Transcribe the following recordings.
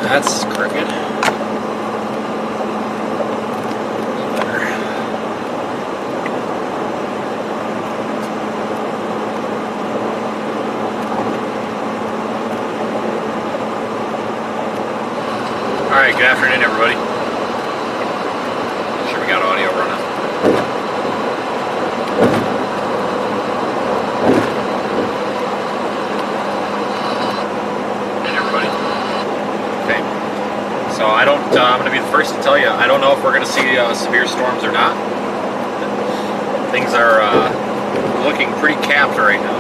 That's crooked. Alright, good afternoon everybody. Make sure we got audio running. Hey everybody. Okay. So I'm going to be the first to tell you, I don't know if we're going to see severe storms or not. Things are looking pretty capped right now.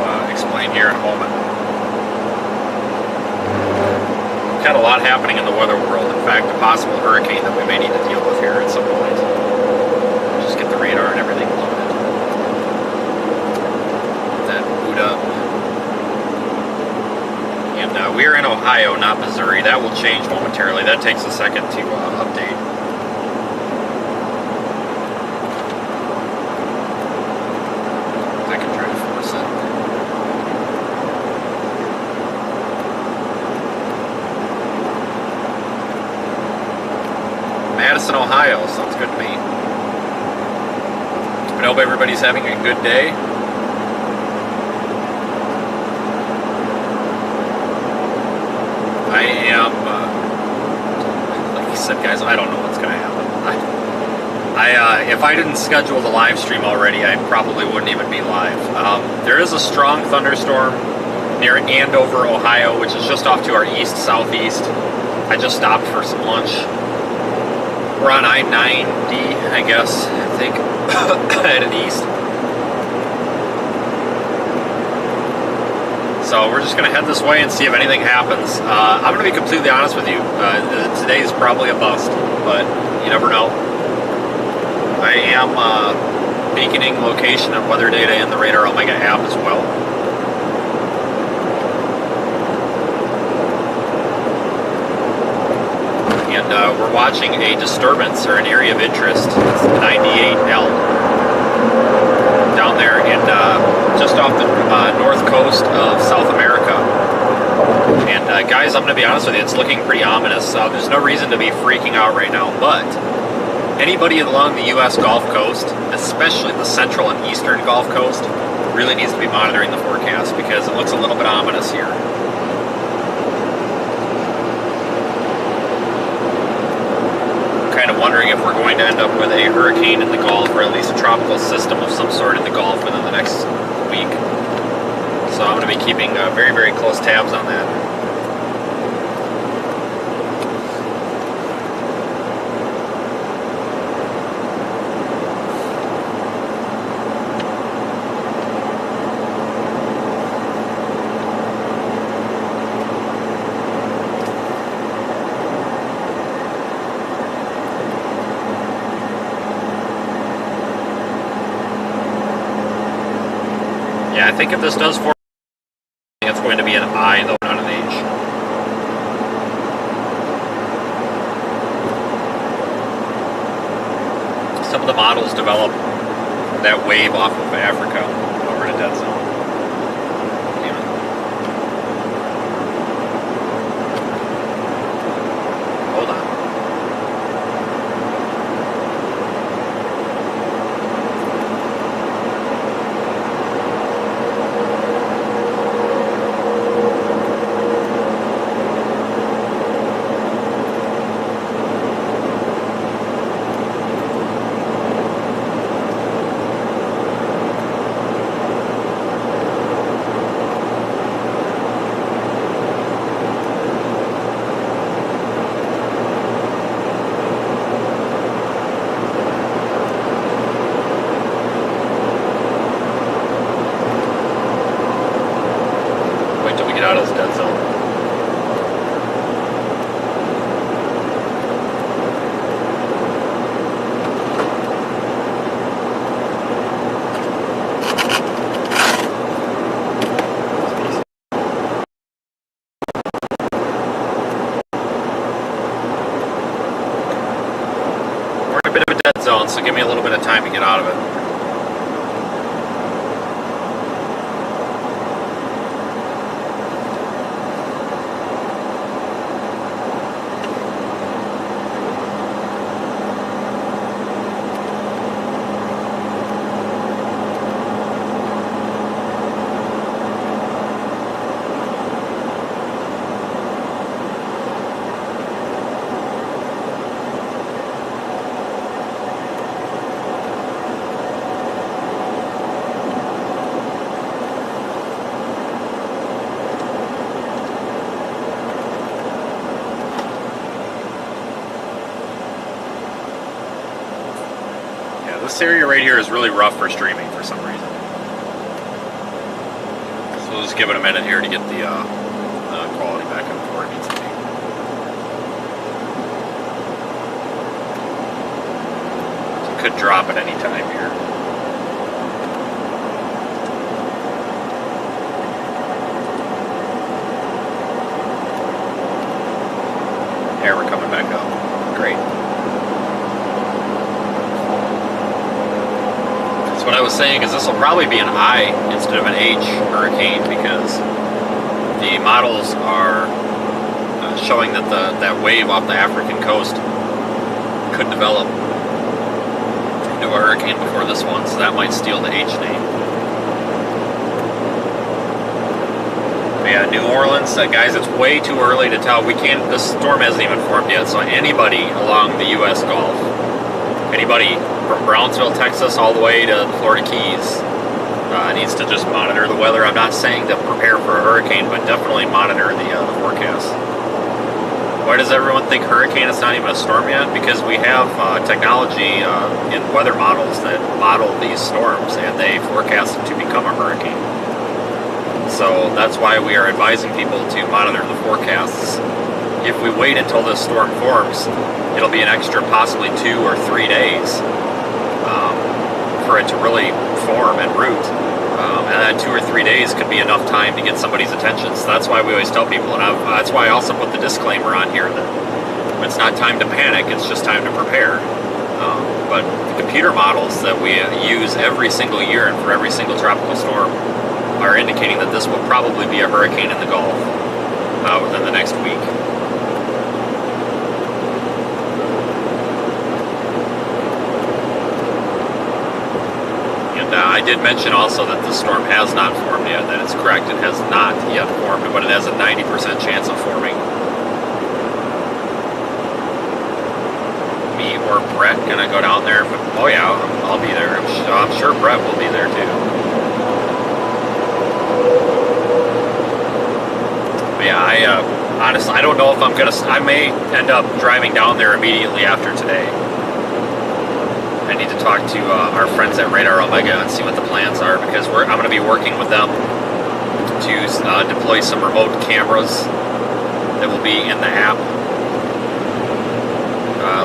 I'll explain here in a moment. Got a lot happening in the weather world. In fact, a possible hurricane that we may need to deal with here at some point. Just get the radar and everything loaded. Then boot up. And we are in Ohio, not Missouri. That will change momentarily. That takes a second to update. I can try to force it. Madison, Ohio. Sounds good to me. I hope everybody's having a good day. I am, like you said, guys, I don't know what's going to happen. If I didn't schedule the live stream already, I probably wouldn't even be live. There is a strong thunderstorm near Andover, Ohio, which is just off to our east-southeast. I just stopped for some lunch. We're on I-90, I guess, I think, headed east. So we're just going to head this way and see if anything happens. I'm going to be completely honest with you. Today is probably a bust, but you never know. I am beaconing location and weather data in the Radar Omega app as well. And we're watching a disturbance or an area of interest. It's 98L down there in just off the north coast of South America. And guys, I'm going to be honest with you, it's looking pretty ominous. There's no reason to be freaking out right now, but anybody along the U.S. Gulf Coast, especially the central and eastern Gulf Coast, really needs to be monitoring the forecast because it looks a little bit ominous here. Kind of wondering if we're going to end up with a hurricane in the Gulf, or at least a tropical system of some sort in the Gulf within the next week. So I'm going to be keeping very, very close tabs on that. I think if this does form, it's going to be an I, though not an H. Some of the models develop that wave off of Africa over to dead zone. Hold on. Out of this dead zone. We're in a bit of a dead zone, so give me a little bit of time to get out of it. This area right here is really rough for streaming for some reason. So we'll just give it a minute here to get the quality back up to where it needs to be. So it could drop at any time here. There, we're coming back up. Great. So what I was saying is this will probably be an I instead of an H hurricane because the models are showing that that wave off the African coast could develop into a hurricane before this one, so that might steal the H name. But yeah, New Orleans, guys, it's way too early to tell. The storm hasn't even formed yet, so anybody along the U.S. Gulf, anybody from Brownsville, Texas, all the way to the Florida Keys, needs to just monitor the weather. I'm not saying to prepare for a hurricane, but definitely monitor the forecast. Why does everyone think hurricane is not even a storm yet? Because we have technology in weather models that model these storms, and they forecast them to become a hurricane. So that's why we are advising people to monitor the forecasts. If we wait until this storm forms, it'll be an extra possibly 2 or 3 days for it to really form and root. And that 2 or 3 days could be enough time to get somebody's attention. So that's why we always tell people, and that's why I also put the disclaimer on here that it's not time to panic, it's just time to prepare. But the computer models that we use every single year and for every single tropical storm are indicating that this will probably be a hurricane in the Gulf within the next week. I did mention also that the storm has not formed yet. That is correct. It has not yet formed, but it has a 90% chance of forming. Me or Brett gonna go down there? Oh yeah, I'll be there. I'm sure Brett will be there too. But yeah, honestly, I don't know if I may end up driving down there immediately after today. I need to talk to our friends at Radar Omega and see what the plans are, because I'm going to be working with them to deploy some remote cameras that will be in the app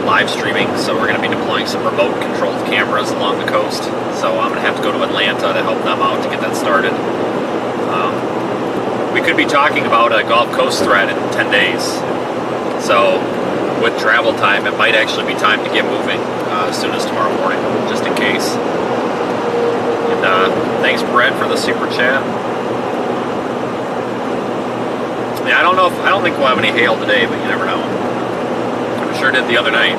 live streaming. So we're going to be deploying some remote controlled cameras along the coast. So I'm going to have to go to Atlanta to help them out to get that started. We could be talking about a Gulf Coast threat in 10 days. So with travel time, it might actually be time to get moving as soon as tomorrow morning, just in case. And thanks, Brett, for the super chat. Yeah, I don't think we'll have any hail today, but you never know. I'm sure did the other night.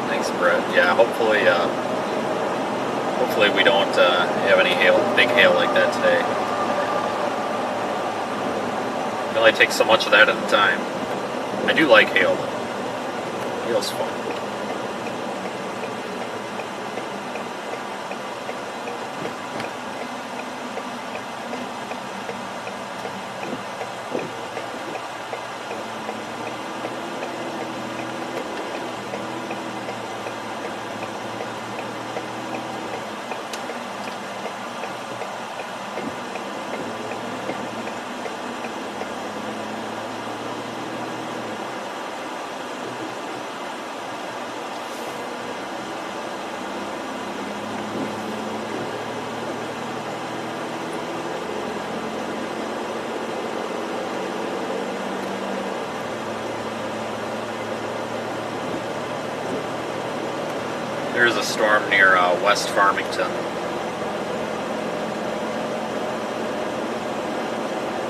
Thanks, Brett. Yeah, hopefully we don't have any big hail like that today. It only takes so much of that at a time. I do like hail, though. Hail's fun. There's a storm near West Farmington.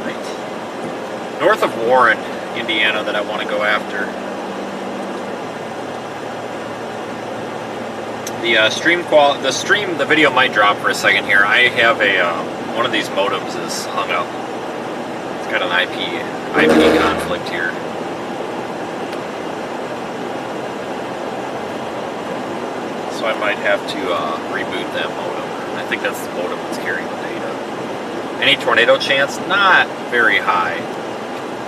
Right. North of Warren, Indiana, that I want to go after. The video might drop for a second here. I have a one of these modems is hung up. It's got an IP conflict here. So I might have to reboot that modem. I think that's the modem that's carrying the data. Any tornado chance? Not very high.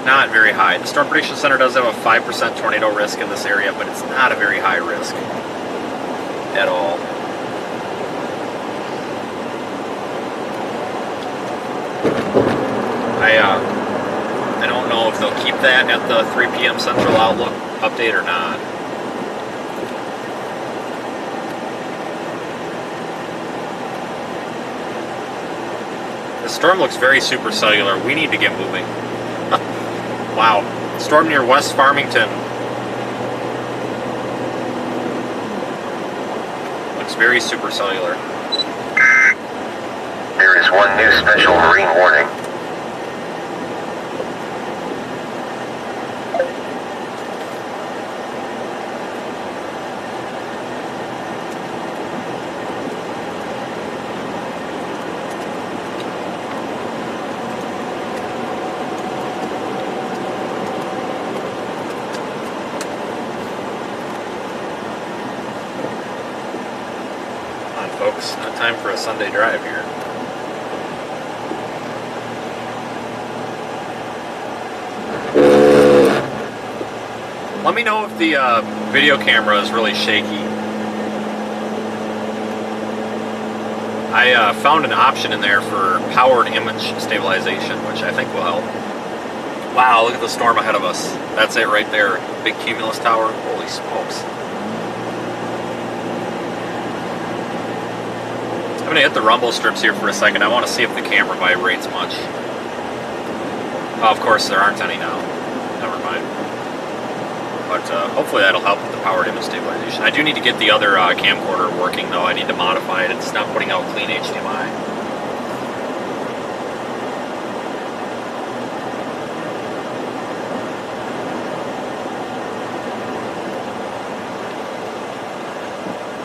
Not very high. The Storm Prediction Center does have a 5% tornado risk in this area, but it's not a very high risk at all. I don't know if they'll keep that at the 3 p.m. Central Outlook update or not. The storm looks very supercellular. We need to get moving. Wow. Storm near West Farmington. Looks very supercellular. There is one new special marine warning. Folks, not time for a Sunday drive here. Let me know if the video camera is really shaky. I found an option in there for powered image stabilization, which I think will help. Wow, look at the storm ahead of us. That's it right there. Big cumulus tower. Holy smokes. I'm going to hit the rumble strips here for a second. I want to see if the camera vibrates much. Oh, of course, there aren't any now. Never mind. But hopefully that'll help with the powered image stabilization. I do need to get the other camcorder working, though. I need to modify it. It's not putting out clean HDMI.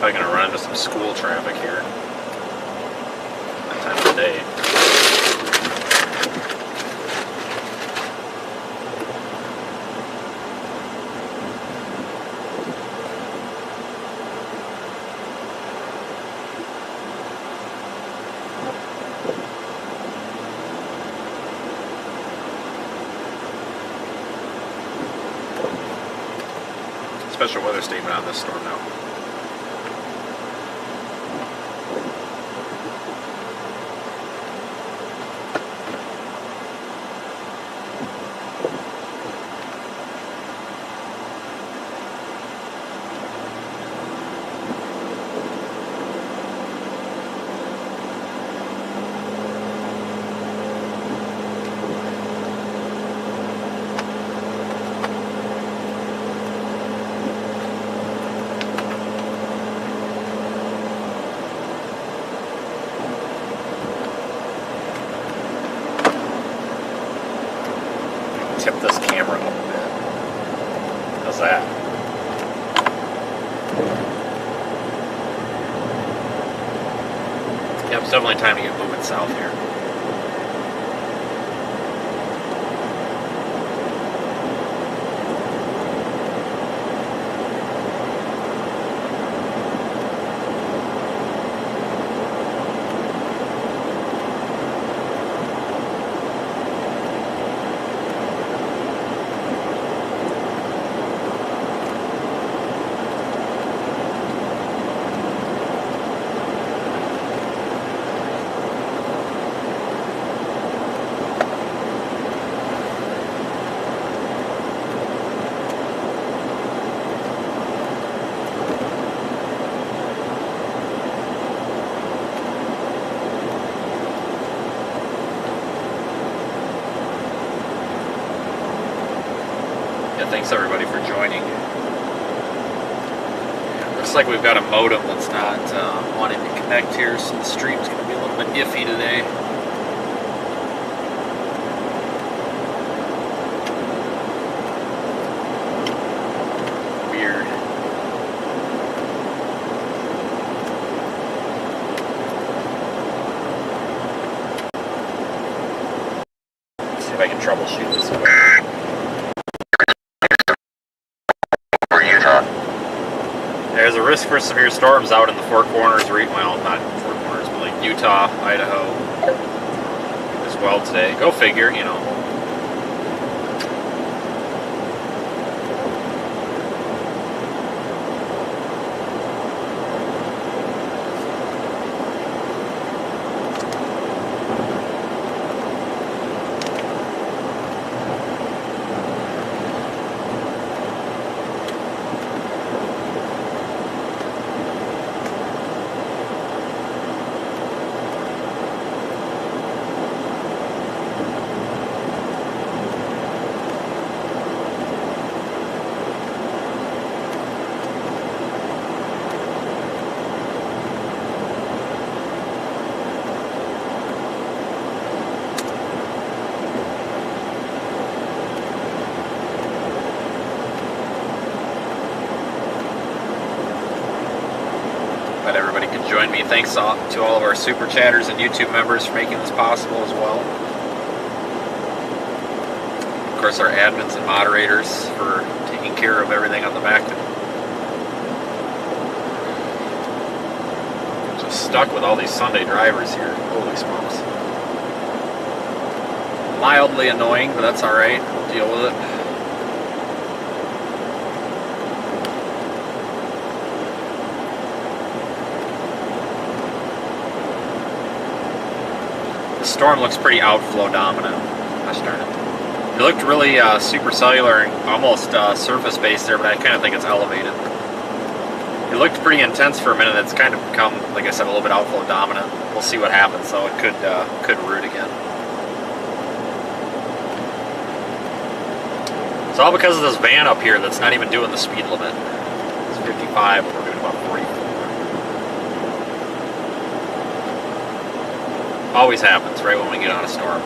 Probably going to run into some school traffic here. Time of the day. Special weather statement on this storm now. Tip this camera up a bit. How's that? Yeah, it's definitely time to get moving south here. Thanks everybody for joining. And Looks like we've got a modem that's not wanting to connect here, so the stream's going to be a little bit iffy today. Weird. Let's see if I can troubleshoot this one. For Utah. There's a risk for severe storms out in the Four Corners, well, not Four Corners, but like Utah, Idaho as well today. Go figure, you know. Glad everybody could join me. Thanks to all of our super chatters and YouTube members for making this possible as well. Of course, our admins and moderators for taking care of everything on the back end. Just stuck with all these Sunday drivers here. Holy smokes. Mildly annoying, but that's alright. We'll deal with it. The storm looks pretty outflow dominant. Gosh darn it. It looked really supercellular and almost surface-based there, but I kind of think it's elevated. It looked pretty intense for a minute. It's kind of become, like I said, a little bit outflow dominant. We'll see what happens, though. It could root again. It's all because of this van up here that's not even doing the speed limit. It's 55, but we're doing about 44. Always happens right when we get on a storm.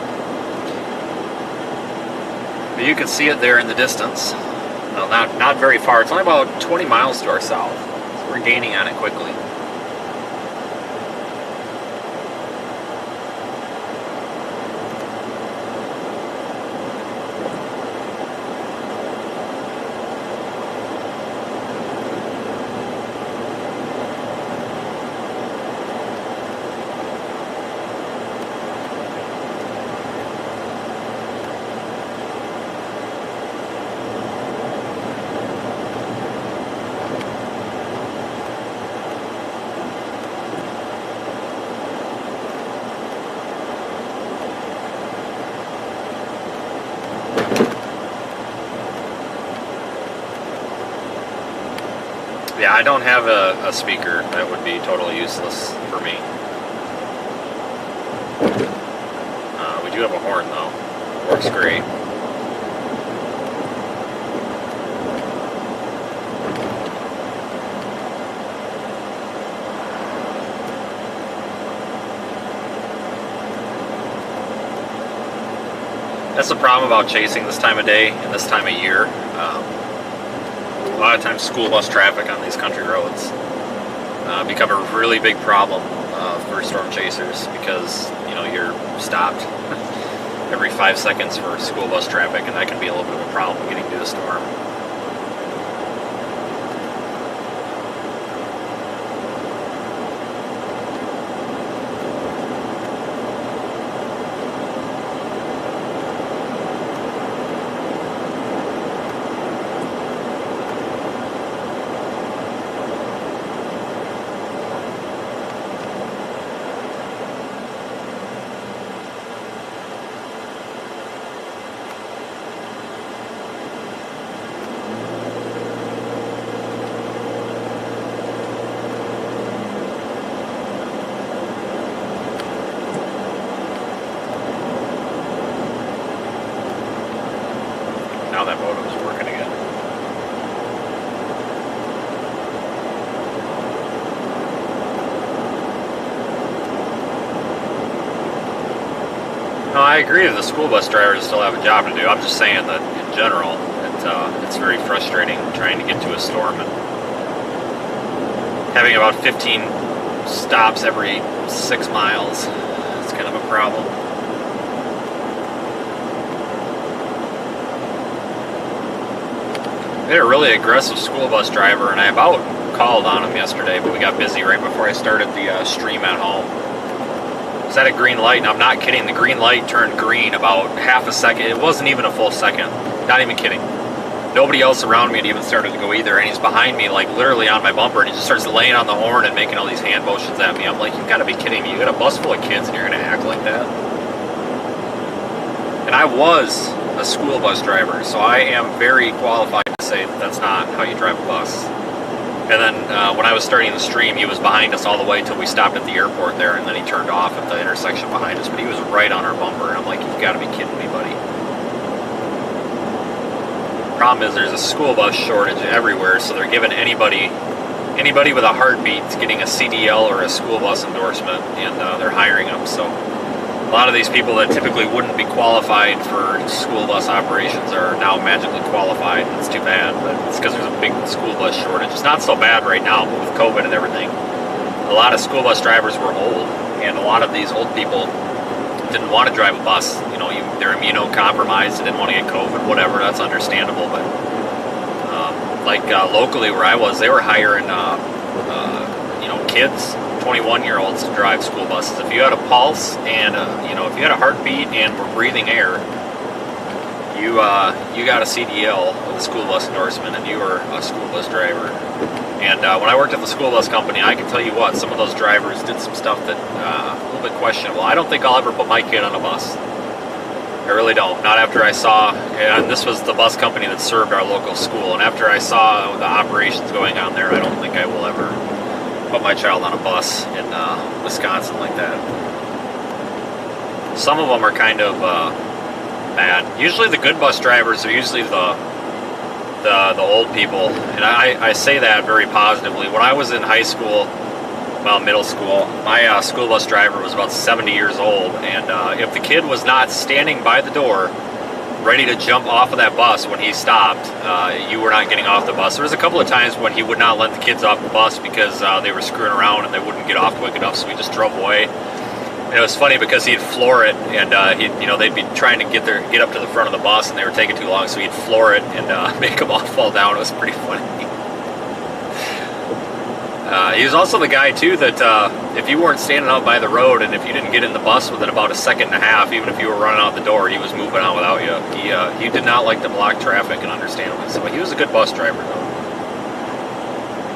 But you can see it there in the distance. No, not very far. It's only about 20 miles to our south. So we're gaining on it quickly. Yeah, I don't have a speaker. That would be totally useless for me. We do have a horn, though. Works great. That's the problem about chasing this time of day and this time of year. A lot of times school bus traffic on these country roads become a really big problem for storm chasers because, you know, you're stopped every 5 seconds for school bus traffic, and that can be a little bit of a problem getting through the storm. Now that modem's working again. I agree that the school bus drivers still have a job to do. I'm just saying that in general, it's very frustrating trying to get to a storm and having about 15 stops every 6 miles. It's kind of a problem. We had a really aggressive school bus driver, and I about called on him yesterday, but we got busy right before I started the stream at home. It was at a green light, and I'm not kidding, the green light turned green about half a second. It wasn't even a full second. Not even kidding. Nobody else around me had even started to go either, and he's behind me, like literally on my bumper, and he just starts laying on the horn and making all these hand motions at me. I'm like, you've got to be kidding me. You got a bus full of kids and you're going to act like that? And I was a school bus driver, so I am very qualified to say that that's not how you drive a bus. And then when I was starting the stream, he was behind us all the way till we stopped at the airport there, and then he turned off at the intersection behind us, but he was right on our bumper, and I'm like, you've got to be kidding me, buddy. Problem is there's a school bus shortage everywhere, so they're giving anybody with a heartbeat getting a CDL or a school bus endorsement, and they're hiring them. So a lot of these people that typically wouldn't be qualified for school bus operations are now magically qualified. It's too bad, but it's because there's a big school bus shortage. It's not so bad right now, but with COVID and everything, a lot of school bus drivers were old, and a lot of these old people didn't want to drive a bus. You know, they're immunocompromised, they didn't want to get COVID, whatever. That's understandable. But locally where I was, they were hiring kids, 21-year-olds to drive school buses. If you had a pulse and if you had a heartbeat and were breathing air, you got a CDL with a school bus endorsement, and you were a school bus driver. And when I worked at the school bus company, I can tell you what, some of those drivers did some stuff that a little bit questionable. I don't think I'll ever put my kid on a bus. I really don't. Not after I saw, and this was the bus company that served our local school, and after I saw the operations going on there, I don't think I will ever put my child on a bus in Wisconsin like that. Some of them are kind of bad. Usually the good bus drivers are usually the old people, and I say that very positively. When I was in high school, well, middle school, my school bus driver was about 70 years old, and if the kid was not standing by the door ready to jump off of that bus when he stopped, you were not getting off the bus. There was a couple of times when he would not let the kids off the bus because they were screwing around and they wouldn't get off quick enough, so we just drove away. And it was funny because he'd floor it, and they'd be trying to get up to the front of the bus, and they were taking too long, so he'd floor it and make them all fall down. It was pretty funny. He was also the guy too that if you weren't standing out by the road, and if you didn't get in the bus within about a second and a half, even if you were running out the door, he was moving on without you. He did not like to block traffic, and understandably so. He was a good bus driver though.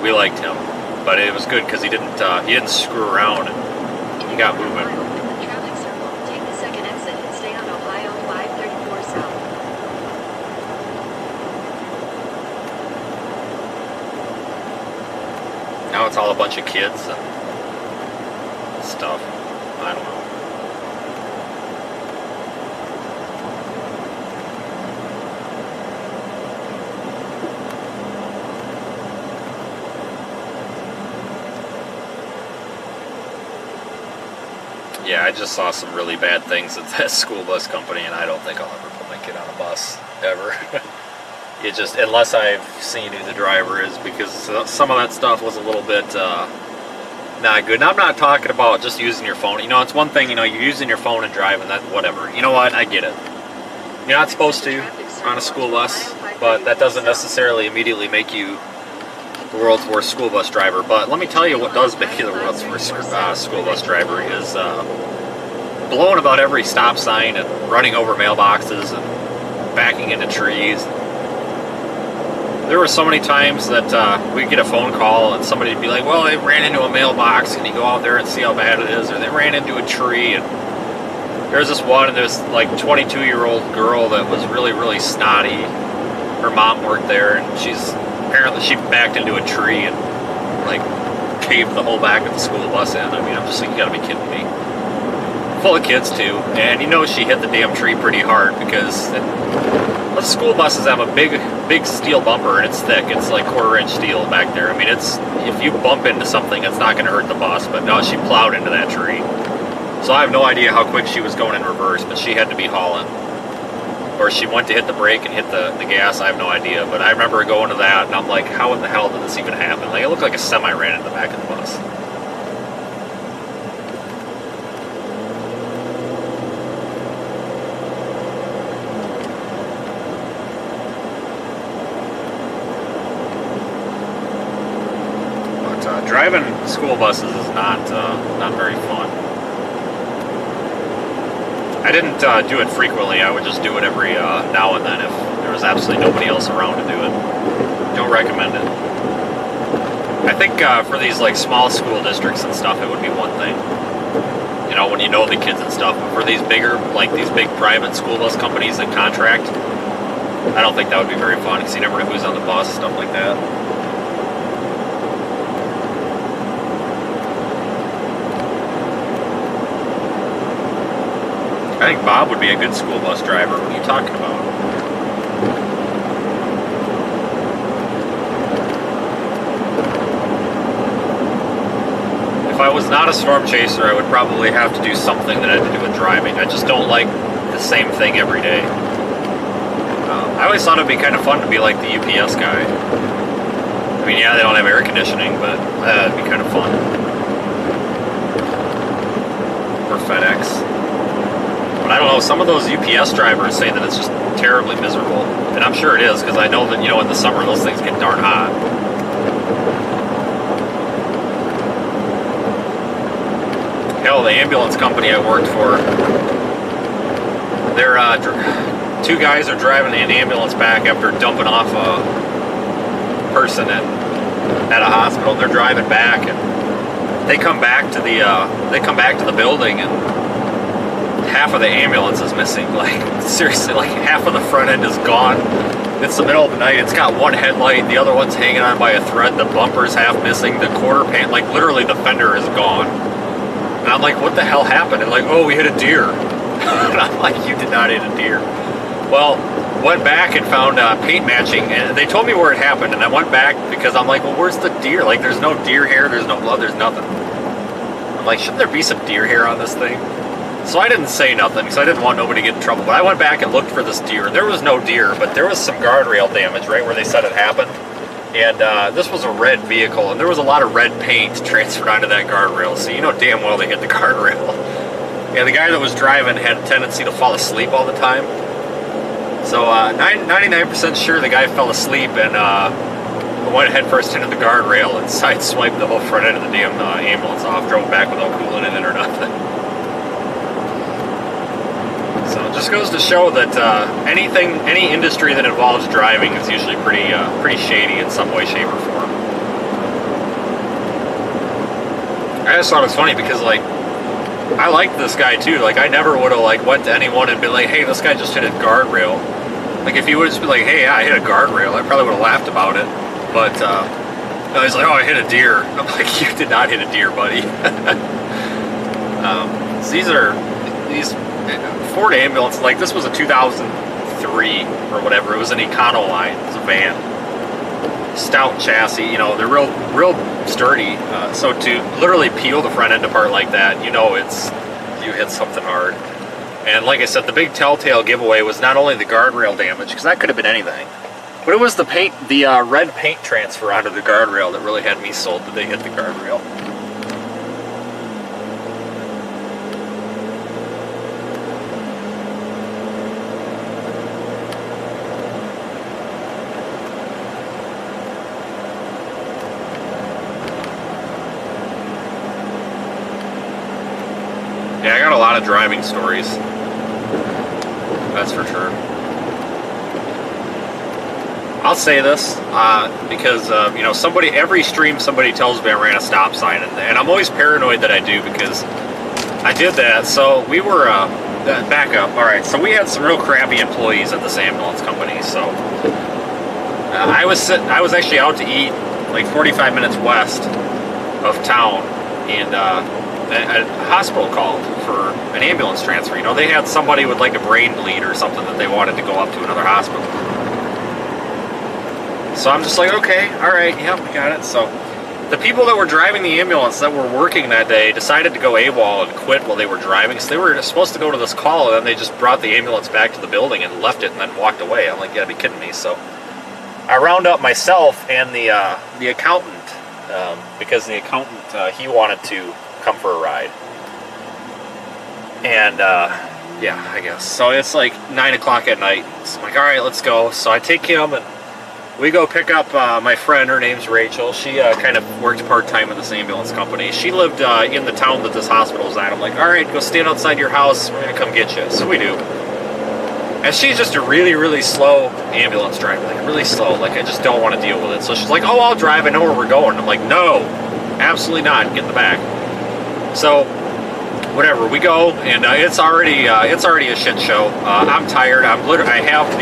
We liked him, but it was good because he didn't screw around, and he got moving. Traffic circle. Take the second exit and stay on Ohio 534 South. Now it's all a bunch of kids and stuff. I don't know. Yeah, I just saw some really bad things at that school bus company, and I don't think I'll ever put my kid on a bus, ever. It just, unless I've seen who the driver is, because some of that stuff was a little bit not good. And I'm not talking about just using your phone. You know, it's one thing, you're using your phone and driving, that whatever. You know what, I get it. You're not supposed to on a school bus, but that doesn't necessarily immediately make you the world's worst school bus driver. But let me tell you what does make you the world's worst school bus driver is blowing about every stop sign and running over mailboxes and backing into trees. There were so many times that we'd get a phone call and somebody would be like, well, they ran into a mailbox, and you go out there and see how bad it is, or they ran into a tree. And there's this one, and there's like 22-year-old girl that was really, really snotty. Her mom worked there, and apparently she backed into a tree and like caved the whole back of the school bus in. I mean, I'm just like, you gotta be kidding me. Full of kids too, and she hit the damn tree pretty hard because the school buses have a big steel bumper, and it's thick. It's like 1/4-inch steel back there. I mean, if you bump into something, it's not going to hurt the bus. But no, she plowed into that tree. So I have no idea how quick she was going in reverse, but she had to be hauling. Or she went to hit the brake and hit the gas, I have no idea. But I remember going to that, and I'm like, how in the hell did this even happen? Like, it looked like a semi ran in the back of the bus. But driving school buses is not very fun. I didn't do it frequently. I would just do it every now and then if there was absolutely nobody else around to do it. Don't recommend it. I think for these like small school districts and stuff, it would be one thing. You know, when you know the kids and stuff. But for these bigger, like these big private school bus companies that contract, I don't think that would be very fun because you never know who's on the bus, stuff like that. I think Bob would be a good school bus driver. What are you talking about? If I was not a storm chaser, I would probably have to do something that had to do with driving. I just don't like the same thing every day. I always thought it'd be kind of fun to be like the UPS guy. I mean, yeah, they don't have air conditioning, but that'd be kind of fun. Or FedEx. But I don't know, some of those UPS drivers say that it's just terribly miserable. And I'm sure it is, because I know that, you know, in the summer those things get darn hot. Hell, the ambulance company I worked for, they're, two guys are driving an ambulance back after dumping off a person at a hospital. They're driving back, and they come back to the building, and half of the ambulance is missing. Like, seriously, like half of the front end is gone. It's the middle of the night. It's got one headlight, the other one's hanging on by a thread, the bumper's half missing, the quarter pan, like literally the fender is gone. And I'm like, what the hell happened? And like, oh, we hit a deer. And I'm like, you did not hit a deer. Well, went back and found paint matching, and they told me where it happened, and I went back because I'm like, well, where's the deer? Like, there's no deer hair, there's no blood, there's nothing. I'm like, shouldn't there be some deer hair on this thing? So I didn't say nothing because I didn't want nobody to get in trouble. But I went back and looked for this deer. There was no deer, but there was some guardrail damage right where they said it happened. And this was a red vehicle, and there was a lot of red paint transferred onto that guardrail. So you know damn well they hit the guardrail. And the guy that was driving had a tendency to fall asleep all the time. So 99% sure the guy fell asleep and went head first into the guardrail and sideswiped the whole front end of the damn ambulance off. Drove back without coolant in it or nothing. So it just goes to show that any industry that involves driving is usually pretty shady in some way, shape, or form. I just thought it was funny because like I liked this guy too. Like I never would have like went to anyone and been like, hey, this guy just hit a guardrail. Like if he would have just been like, hey, yeah, I hit a guardrail, I probably would have laughed about it. But no, he's like, oh, I hit a deer. I'm like, you did not hit a deer, buddy. These Ford ambulance, like this was a 2003 or whatever. It was an Econoline. It was a van, stout chassis. You know, they're real sturdy. So to literally peel the front end apart like that, you know, you hit something hard. And like I said, the big telltale giveaway was not only the guardrail damage, because that could have been anything, but it was the paint, the red paint transfer onto the guardrail that really had me sold that they hit the guardrail. Yeah, I got a lot of driving stories. That's for sure. I'll say this because you know, every stream somebody tells me I ran a stop sign, and I'm always paranoid that I do because I did that. So we were back up. All right, so we had some real crappy employees at this ambulance company. So I was actually out to eat like 45 minutes west of town, and a hospital called for an ambulance transfer. You know, they had somebody with like a brain bleed or something that they wanted to go up to another hospital. So I'm just like, okay, all right, yep, we got it. So the people that were driving the ambulance that were working that day decided to go AWOL and quit while they were driving. So they were supposed to go to this call, and then they just brought the ambulance back to the building and left it and then walked away. I'm like, you gotta be kidding me. So I round up myself and the accountant, because the accountant, he wanted to come for a ride. And yeah, I guess. So it's like 9 o'clock at night. So I'm like, all right, let's go. So I take him and we go pick up my friend. Her name's Rachel. She kind of worked part-time in this ambulance company. She lived in the town that this hospital is at. I'm like, all right, go stand outside your house. We're going to come get you. So we do. And she's just a really, really slow ambulance driver. Like, really slow. Like, I just don't want to deal with it. So she's like, oh, I'll drive. I know where we're going. I'm like, no, absolutely not. Get in the back. So whatever, we go, and it's already a shit show. I'm tired. I have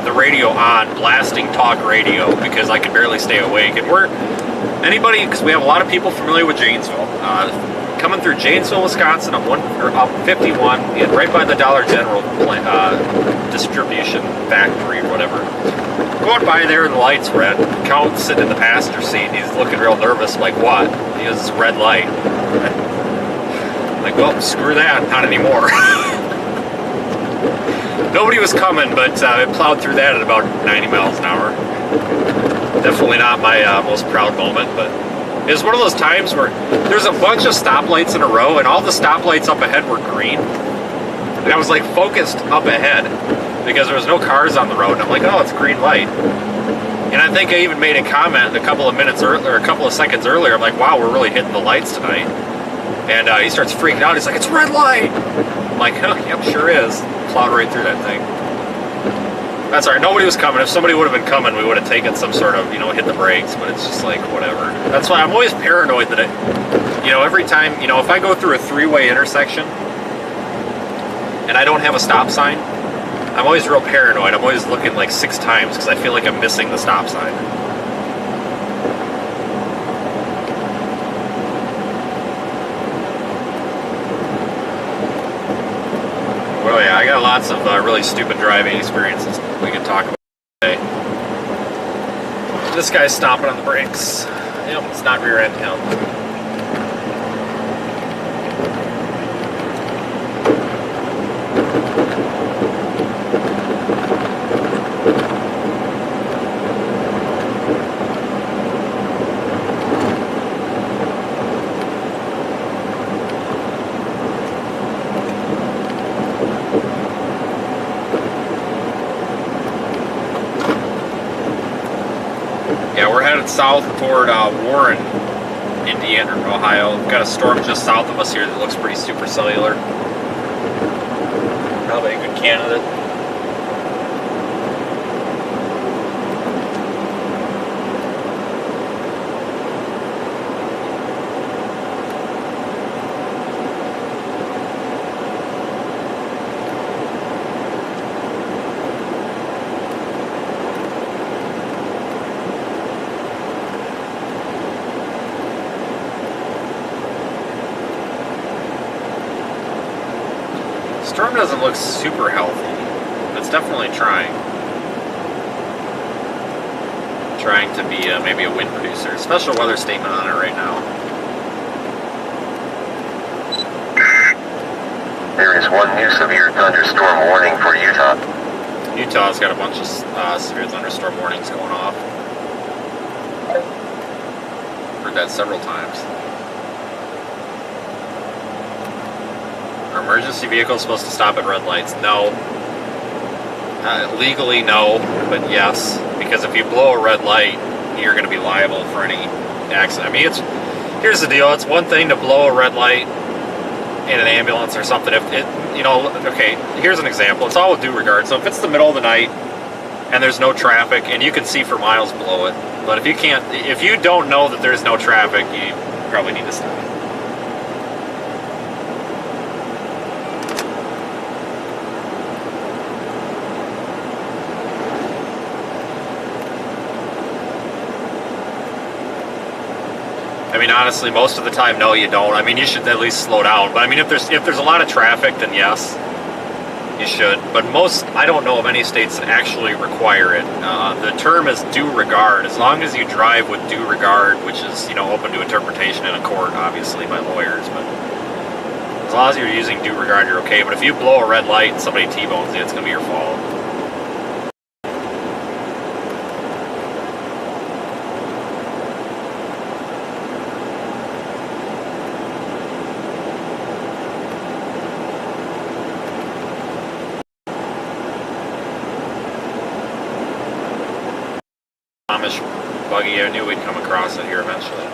the radio on, blasting talk radio, because I can barely stay awake. And because we have a lot of people familiar with Janesville. Coming through Janesville, Wisconsin, up 51, and right by the Dollar General distribution factory or whatever. Going by there, and the light's red. Count's sitting in the passenger seat, and he's looking real nervous. I'm like, what? He has this red light. Like, well, screw that, not anymore. Nobody was coming, but it plowed through that at about 90 miles an hour. Definitely not my most proud moment, but it was one of those times where there's a bunch of stoplights in a row, and all the stoplights up ahead were green. And I was like focused up ahead because there was no cars on the road. And I'm like, oh, it's green light. And I think I even made a comment a couple of minutes earlier, or a couple of seconds earlier. I'm like, wow, we're really hitting the lights tonight. And he starts freaking out. He's like, it's red light. I'm like, oh, yep, sure is. Plowed right through that thing. That's all right. Nobody was coming. If somebody would have been coming, we would have taken some sort of, hit the brakes. But it's just like, whatever. That's why I'm always paranoid that every time, if I go through a three-way intersection and I don't have a stop sign, I'm always real paranoid. I'm always looking like 6 times because I feel like I'm missing the stop sign. Well, yeah, I got lots of really stupid driving experiences we can talk about today. This guy's stomping on the brakes. Yep, it's not rear-end him. South toward Warren, Indiana, or Ohio. We've got a storm just south of us here that looks pretty supercellular. Probably a good candidate. Storm doesn't look super healthy. It's definitely trying. Trying to be maybe a wind producer. Special weather statement on it right now. There is one new severe thunderstorm warning for Utah. Utah's got a bunch of severe thunderstorm warnings going off. Heard that several times. Are emergency vehicles supposed to stop at red lights? No. Legally, no, but yes. Because if you blow a red light, you're going to be liable for any accident. I mean, here's the deal. It's one thing to blow a red light in an ambulance or something. If it, okay, here's an example. It's all with due regard. So if it's the middle of the night and there's no traffic and you can see for miles below it, but if you don't know that there's no traffic, you probably need to stop. I mean, honestly, most of the time, no, you don't. I mean, you should at least slow down. But I mean, if there's a lot of traffic, then yes. you should. But I don't know of any states that actually require it. The term is due regard. As long as you drive with due regard, which is, open to interpretation in a court, obviously, by lawyers, but as long as you're using due regard, you're okay. But if you blow a red light and somebody T-bones you, it's going to be your fault. Amish buggy, I knew we'd come across it here eventually.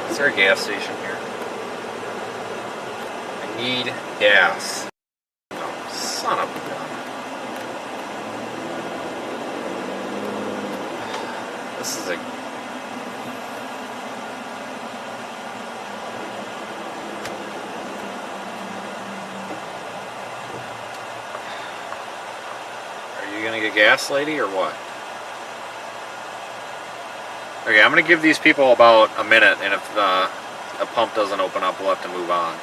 Is there a gas station here? I need gas. Oh, son of a gun. This is a... Are you gonna get gas, lady, or what? Okay, I'm going to give these people about a minute, and if a pump doesn't open up, we'll have to move on.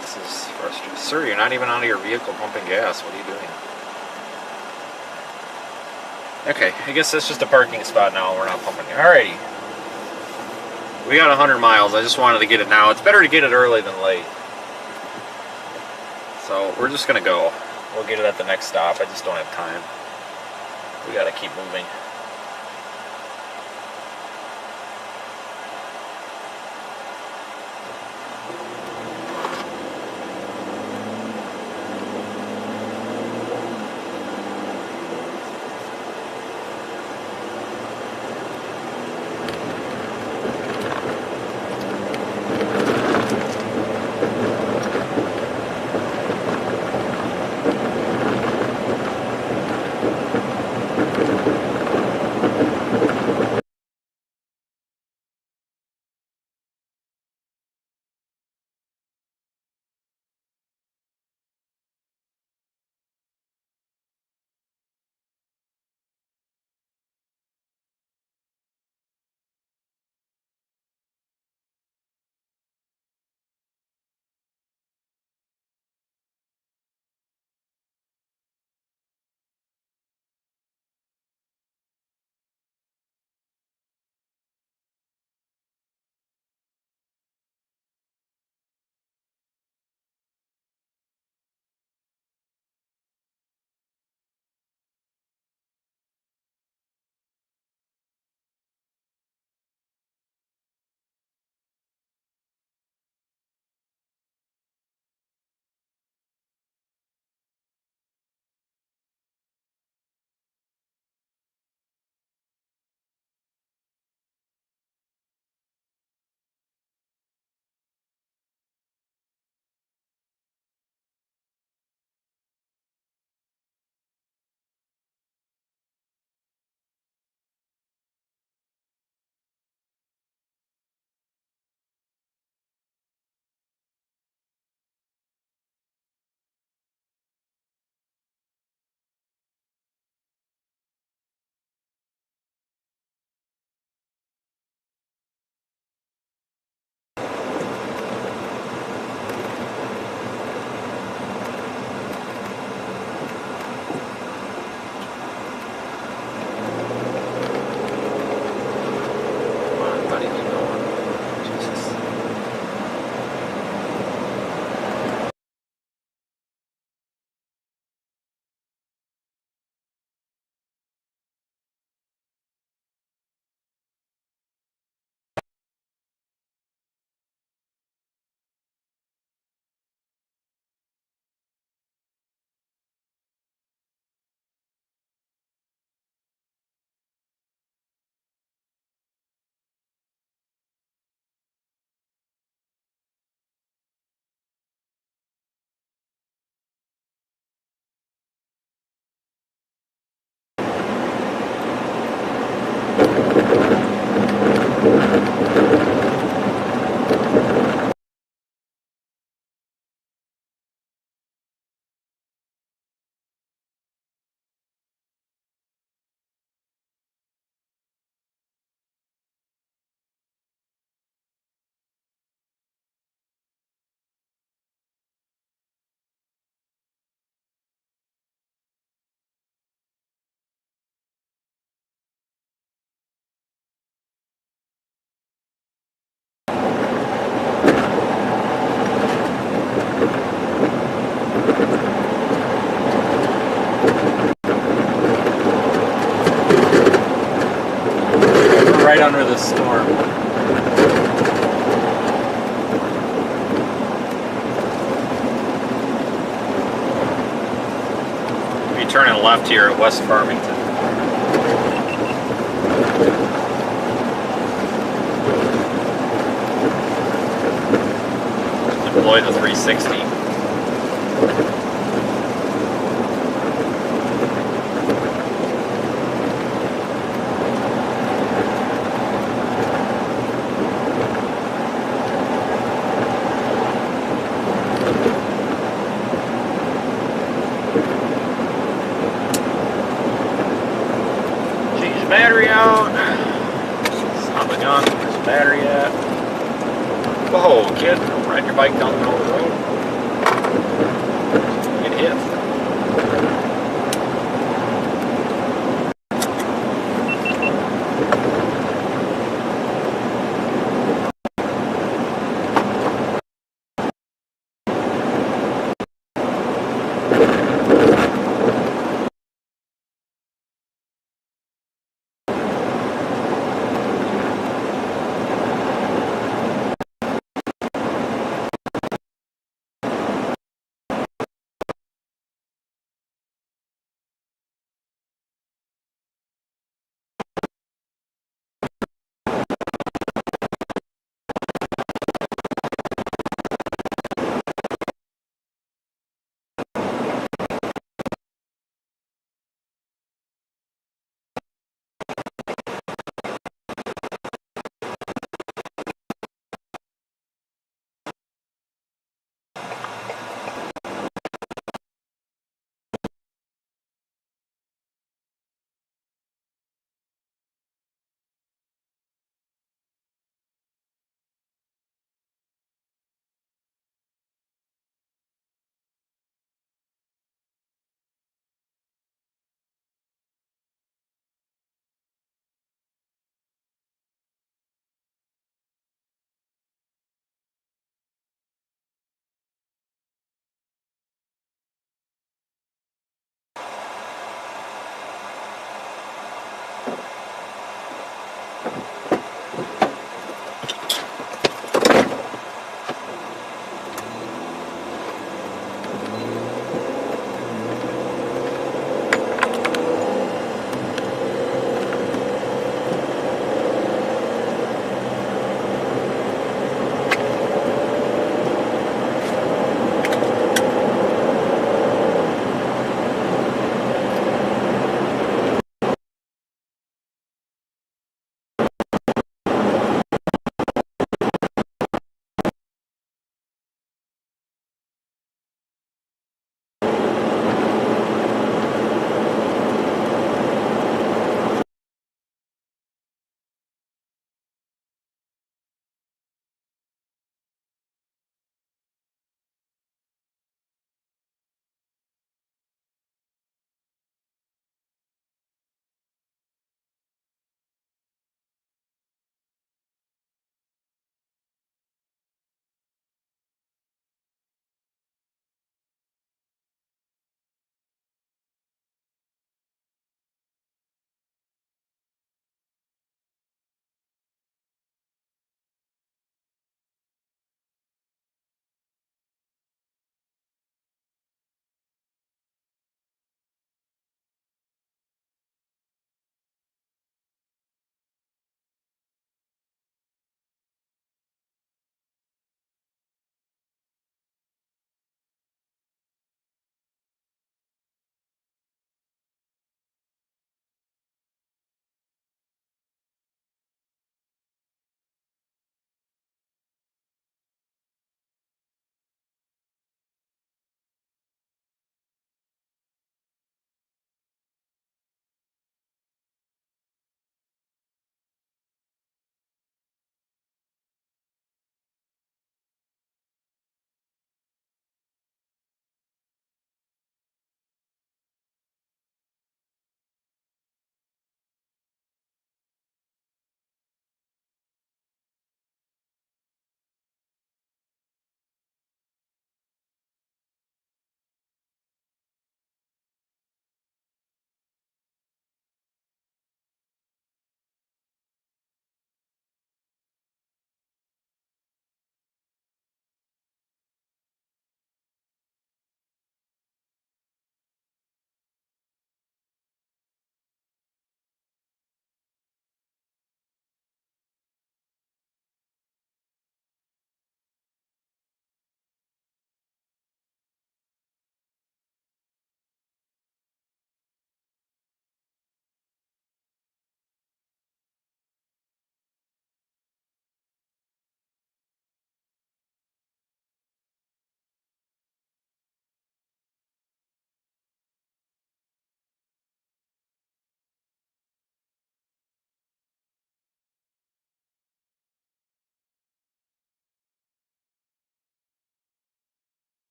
This is frustrating. Sir, you're not even out of your vehicle pumping gas. What are you doing? Okay, I guess that's just a parking spot now. We're not pumping. Alrighty. We got 100 miles. I just wanted to get it now. It's better to get it early than late. So we're just going to go. We'll get it at the next stop. I just don't have time. We got to keep moving. this storm. Be turning left here at West Farmington. Deploy the 360. Battery out. Stop the gun. Where's the battery at? Whoa, kid. Ride your bike down the middle of the road. Get hit.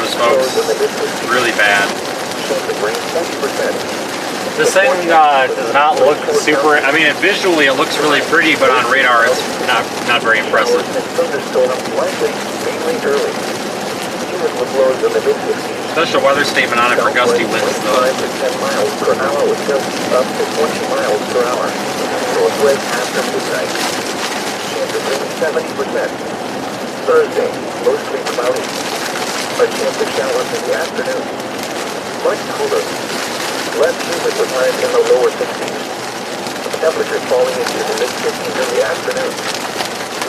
Thunderstorms, folks. Really bad. This thing does not look super. I mean, visually it looks really pretty, but on radar it's not very impressive. Special weather statement on it for gusty winds, though. 5 to 10 miles per hour with gusts up to 20 miles per hour. Northwest after midnight. Chance of rain 70%. Thursday, mostly cloudy. A chance of showers in the afternoon. Much cooler. Less humid with highs in the lower 60s. Temperature falling into the mid-50s in the afternoon.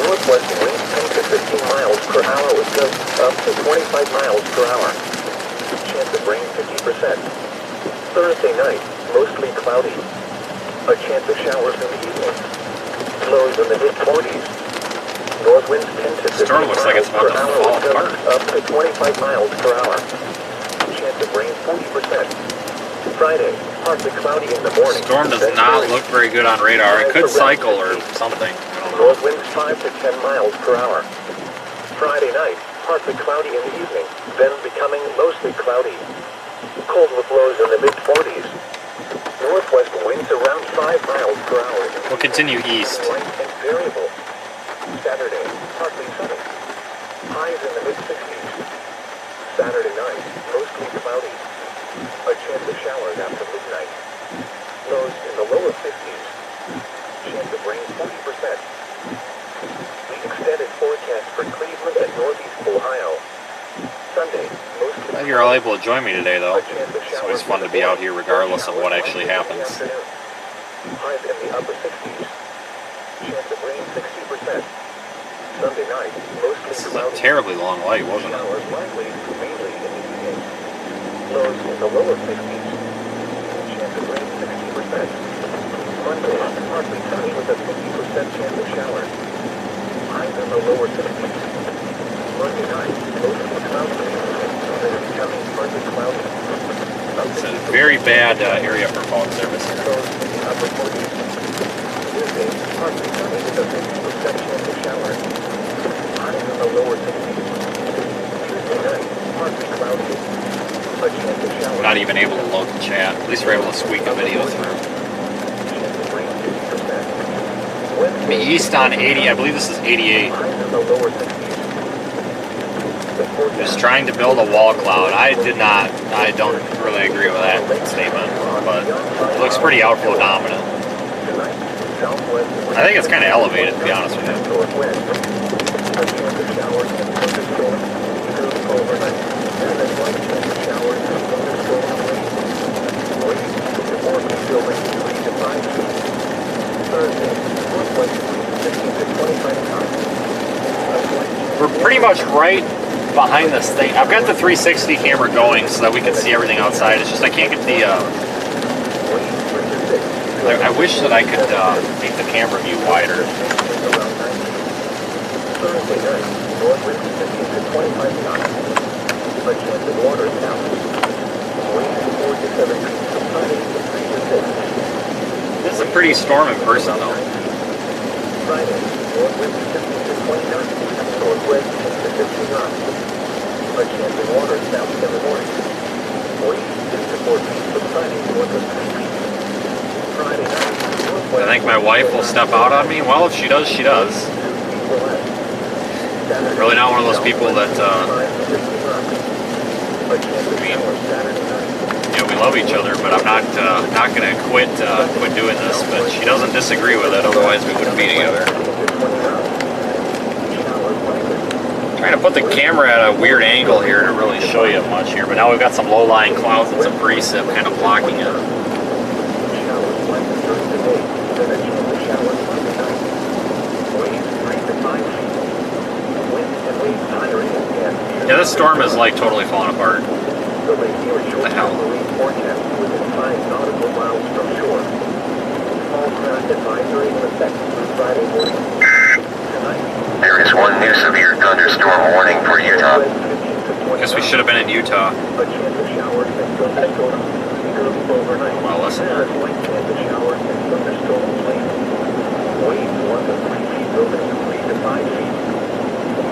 Northwest winds 10 to 15 miles per hour with gusts up to 25 miles per hour. Chance of rain 50%. Thursday night, mostly cloudy. A chance of showers in the evening. Lows in the mid-40s. North winds 10 to 15 Storm looks like it's about miles per to hour fall with apart. gusts up to 25 miles per hour. Chance of rain 40%. Friday, partly cloudy in the morning. Storm does not look very good on radar. It could cycle or something. North winds 5 to 10 miles per hour. Friday night, partly cloudy in the evening, then becoming mostly cloudy. Cold with lows in the mid-40s. Northwest winds around 5 miles per hour. We'll continue east. Light and variable. Saturday, partly sunny. Highs in the mid-60s. Saturday night, mostly cloudy. A chance of showers after midnight. Lows in the lower 50s. Chance of rain 40%. The extended forecast for Cleveland and northeast Ohio. Sunday, mostly Glad you're all able to join me today, though. a chance of It's always showers fun in to the be out morning. here regardless of what Showers actually in the happens. afternoon. Highs in the upper 60s. Chance of rain 60%. Sunday night, mostly This is a cloudy. terribly long light, wasn't it? Showers likely, mainly in the evening. Lows in the lower 50s. Chance of rain 60%. Monday, partly sunny with a 50% chance of showers. Highs in the lower 60s. Monday night, mostly cloudy. Then becoming partly cloudy. It's a very bad area for phone service here. Lows in the upper 40s. Tuesday, partly sunny with a 50% chance of showers. Highs in the lower 60s. Tuesday night, partly cloudy. A chance of showers. I'm not even able to load the chat. At least we're able to squeak a video through. Chance of rain 50%. Be Wednesday, east on 80. I believe this is 88. highs in the lower 60s. The forecast Just trying to build a wall cloud. I don't really agree with that statement, but it looks pretty outflow dominant. tonight, southwest I think it's kind of elevated, to be honest with you. northwest. A chance of showers and thunderstorms early overnight. And then one chance of showers and thunderstorms late. Winds to northeast building 3 to 5 feet. Thursday, northwest winds 15 to 25 knots. A slight chance We're pretty much right behind this thing. I've got the 360 camera going so that we can see everything outside. It's just I can't get the. winds 3 to 6. I wish that I could make the camera view wider. Around 9 feet. Thursday night, north winds 15 to 25 knots. A chance of water down. Winds 4 to 7 feet. Sunday 3 to 6. This is a pretty storm in person, though. Friday, north winds 15 to 20 knots. Northwest 10 to 15 knots. A chance of water south in the morning. Winds 6 to 4 feet. Subsiding north of 3 feet. Friday night, northwest. I think my wife will step out on me. Well, if she does, she does. Really not one of those people that, you know, we love each other, but I'm not going to quit doing this. But she doesn't disagree with it, otherwise we wouldn't be together. Trying to put the camera at a weird angle here to really show you much here, but now we've got some low-lying clouds and some precip kind of blocking it. Yeah, this storm is like totally falling apart. What the hell? Forecast within 5 nautical miles from shore. Fall craft advisory in effect through Friday morning. Tonight. There is one new severe thunderstorm warning for Utah. Guess we should have been in Utah. A chance of showers and thunderstorms early overnight. Well, listen. There's a light chance of showers and thunderstorms late. Waves 1 to 3 feet building 3 to 5 feet.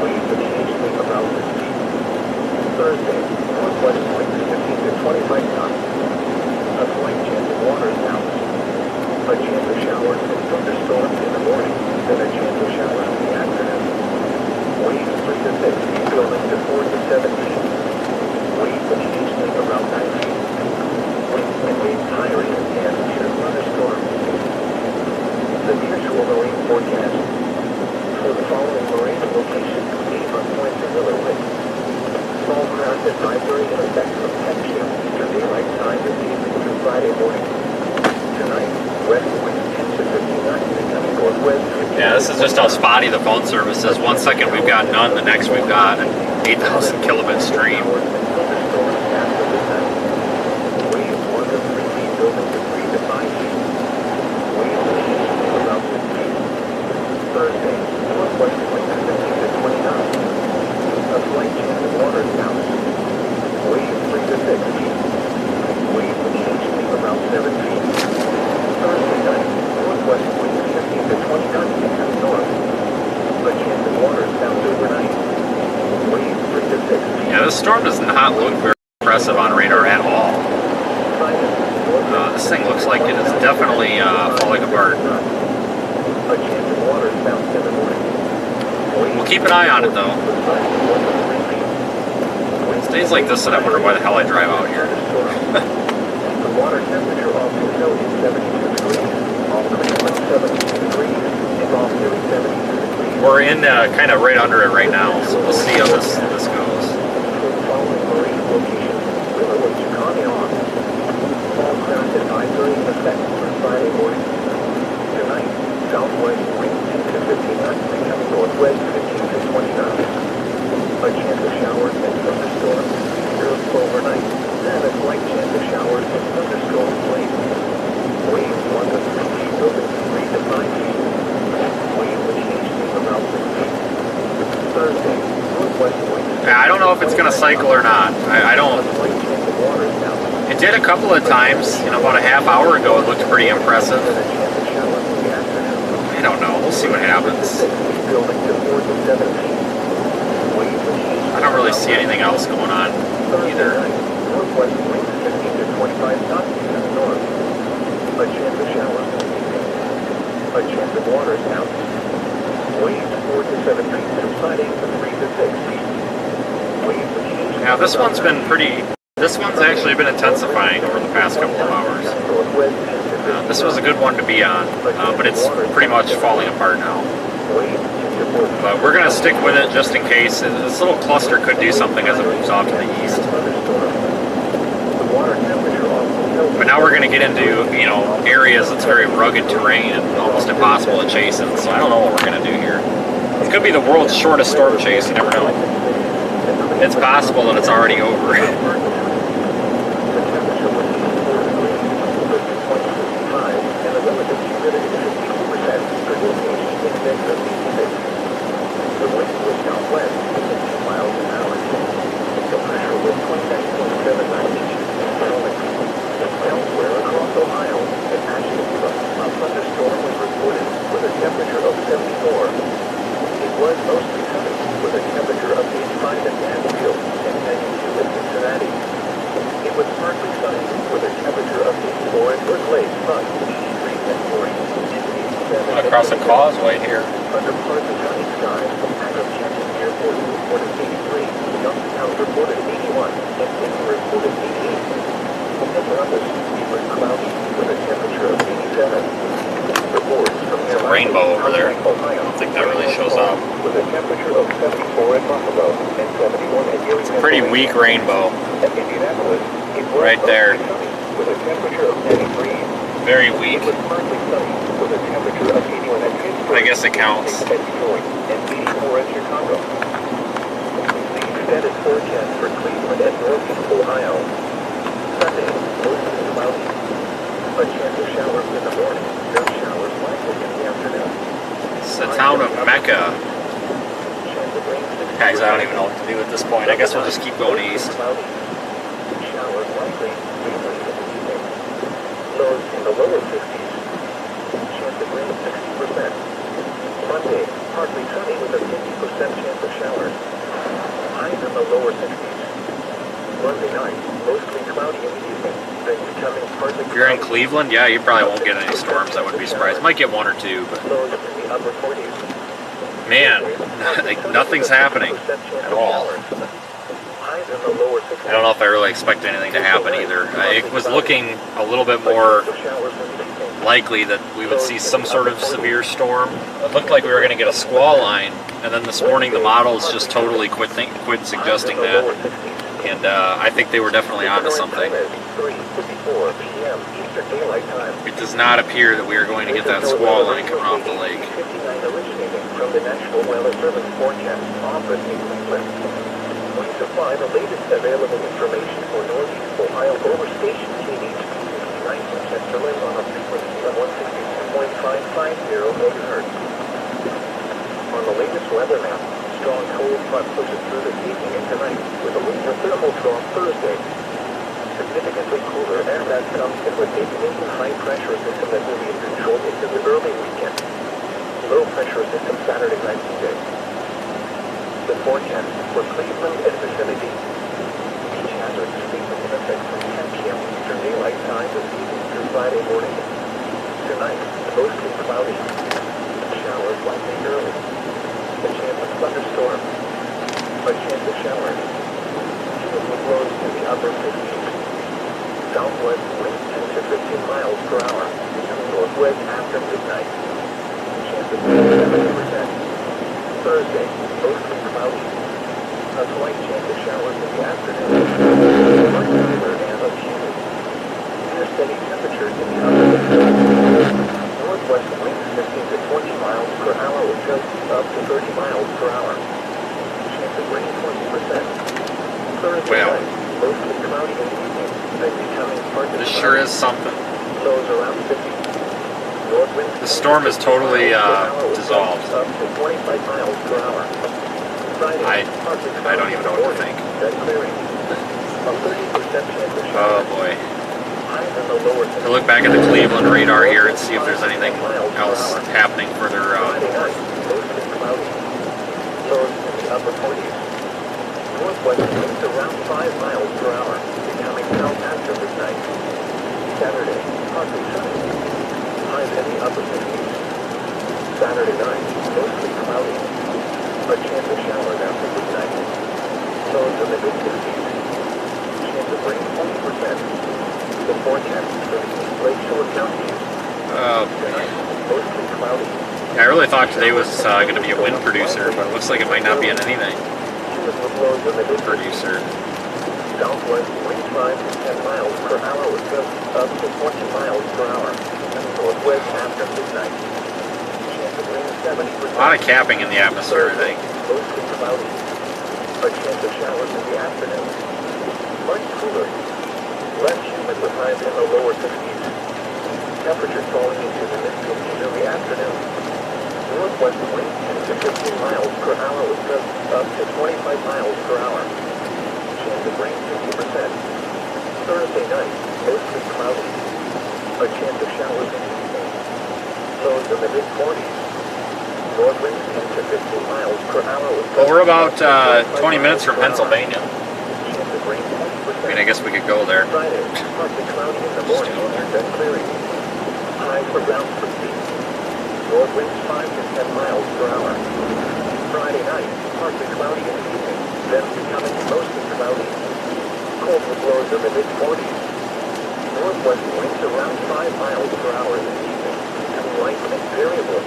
Waves occasionally about 6 feet. Thursday, northwest winds 15 to 25 knots. A slight chance of water sounds. A chance of showers and thunderstorms in the morning, then a chance of showers in the afternoon. Waves 3 to 6 feet, building to 4 to 7 feet. Waves occasionally around 9 feet. Winds and waves higher in and near thunderstorms. The nearshore marine forecast. For the following marine locations, Avon Point to Willowood. Small craft advisory in effect from 10 p.m. Eastern Daylight Time this evening through Friday morning. Tonight, west winds 10 to 15 knots becoming northwest. Yeah, this is just how spotty the phone service is. 1 second we've got none, the next we've got an 8,000 kilobit stream. Thunderstorms after midnight. Waves 1 to 3 feet, building to 3 to 5 feet. Waves occasionally around 6 feet. Thursday, northwest winds 15 to 20 knots. A slight chance of water sounds. Waves 3 to 6 feet. Waves occasionally around 7 feet. Thursday night, northwest winds 15 to 20 knots becoming north. A chance of water sounds overnight. Waves 3 to 6 feet. Yeah, this storm does not look very impressive on radar at all. This thing looks like it is definitely falling apart. A chance of water sounds in the morning. We'll keep an eye on it though. It stays like this and I wonder why the hell I drive out here. The water temperature off Tucson is 72 degrees, off Cleveland 72 degrees, and off Philly 72 degrees. We're in kind of right under it right now, so we'll see how this goes. For the following marine locations, Willowood to Conneaut. Small craft advisory in effect for Friday morning. Tonight, southwest wind 10 to 15 knots becoming northwest 15 to 20 knots. A chance of showers and thunderstorms here overnight. Then a slight chance of showers and thunderstorms late. Waves 1 to 3 feet, building 3 to 5 feet. Waves occasionally around 6 feet. Thursday, northwest winds. Yeah, I don't know if it's going to cycle or not. I don't. A slight chance of water sounds. It did a couple of times. About a half hour ago, it looked pretty impressive. And a chance of showers in the afternoon. I don't know. We'll see what happens. Building to 4 to 7 feet. Waves occasionally I don't really see anything else going on either. Northwest winds 15 to 25 knots becoming north. A chance of showers in the evening. A chance of water sounds. Waves 4 to 7 feet, subsiding to 3 to 6 feet. Waves occasionally. Now this one's been pretty. This one's actually been intensifying over the past couple of hours. Northwest 10 to 15 This was a good one to be on, but it's pretty much falling apart now. Waves 2 to 4 feet. But we're going to stick with it just in case. This little cluster could do something as it moves off to the east. The water temperature off the But now we're going to get into, areas that's very rugged terrain and almost impossible to chase it. So I don't know what we're going to do here. It could be the world's shortest storm chase, you never know. It's possible that it's already over. The wind was southwest, 15 miles an hour. The pressure was 29.79 inches in Sterling. Elsewhere across Ohio, an active thunderstorm was reported with a temperature of 74. It was mostly sunny with a temperature of 85 in Mansfield and 92 in Cincinnati. It was partly sunny with a temperature of 84 in Berkeley, but 83 in Boring, and 87 Across a causeway here. under partly sunny skies, Packard Canyon Airport reported 83, Youngstown reported 81, and Denver reported 88. In Columbus, it was cloudy with a temperature of 87. Reports from There's a rainbow over there. I don't think that really shows up. With a temperature of 74 at Buffalo and 71 at Erie. It's a pretty weak rainbow. At Indianapolis, it was Right there. mostly sunny with a temperature of 93. Very weak. It was partly sunny with a temperature of 81 at Pittsburgh. I guess it counts. At Detroit and 84 at Chicago. The extended forecast for Cleveland and Northeast Ohio. Sunday, mostly cloudy. A chance of showers in the morning. No showers likely in the afternoon. It's the town of Mecca. Chance of rain 60%. Guys, I don't even know what to do at this point. I guess we'll just keep going east. Cloudy. Showers likely mainly in the evening. Lows in the lower 50s. Chance of rain 60%. Monday, partly sunny with a 50% chance of showers. Highs in the lower 60s. Monday night, mostly cloudy in the evening, then becoming partly If you're in cloudy. Cleveland, yeah, you probably won't get any storms. I wouldn't be surprised. Might get one or two, but Lows in the upper 40s. man, like nothing's happening at all. Highs in the lower 60s. I don't know if I really expect anything to happen either. It was looking a little bit more likely that we would see some sort of severe storm. It looked like we were going to get a squall line, and then this morning the models just totally quit suggesting that. And I think they were definitely onto something. It does not appear that we are going to get that squall line coming off the lake. From the National Weather Service forecast office in Cleveland. We supply the latest available information for Northeast Ohio over station KHP 59 Centerland on a frequency of 162.550 MHz. On the latest weather map, strong cold front pushes through this evening and tonight with a winter thermal trough Thursday. Significantly cooler air that comes in with a latent high pressure system that will be in control into the early weekend. Low pressure system Saturday night today. The forecast for Cleveland and vicinity. Beach hazards statement in effect from 10 p.m. Eastern Daylight Time this evening through Friday morning. Tonight, mostly cloudy. Showers likely early. A chance of thunderstorms. A chance of showers. Winds will blow in the upper 50s. Southwest winds 10 to 15 miles per hour. Becoming northwest after midnight. Chance of 70%. Thursday, mostly cloudy. A slight chance of showers in the afternoon. Light weather and a few. Near steady temperatures in the upper 50s. Northwest winds 15 to 20 miles per hour with gusts up to 30 miles per hour. Chance of rain 20%. Thursday night, mostly cloudy in the evening, then becoming partly This sure is something. lows around 50. The storm is totally dissolved. Up to 25 miles per hour. Friday, I don't even know what to think. Then clearing. A 30% chance of Oh showers. boy. Highs in the lower To look back at the Cleveland radar here and see if there's anything else happening further Friday north. night, mostly cloudy. Lows in the upper 40s. Northwest winds around 5 miles per hour, becoming south after midnight. Saturday, partly sunny. Highs in the upper 50s. Saturday night, mostly cloudy. A chance of showers after midnight. Lows in the mid-50s. Chance of rain 20%. The forecast for the East Lake Shore counties. Oh, Tonight, mostly cloudy. I really thought today was going to be a wind producer, but it looks like it might not be in anything. Humid with lows in the mid-50s. Producer. Southwest winds 5 to 10 miles per hour with gusts up to 20 miles per hour. And northwest after midnight. Chance of rain 70%. A lot of capping in the atmosphere, I think. Mostly cloudy. A chance of showers in the afternoon. Much cooler. Less humid with highs in the lower 60s. Temperature falling into the mid-50s in the afternoon. Northwest winds 10 to 15 miles per hour with gusts up to 25 miles per hour. Chance of rain 50%. Thursday night, mostly cloudy. A chance of showers in the evening. Lows in the mid-40s. North winds 10 to 15 miles per hour with gusts Well, we're about up to 20 minutes 25 from miles per hour. Pennsylvania. Chance of rain 20%. I mean, I guess we could go there. Friday, partly cloudy in the morning, then clearing. Highs around 50. North winds 5 to 10 miles per hour. Friday night, partly cloudy in the evening, then becoming mostly cloudy. Cold with lows in the mid-40s. Northwest winds around 5 miles per hour in the evening, becoming light and variable.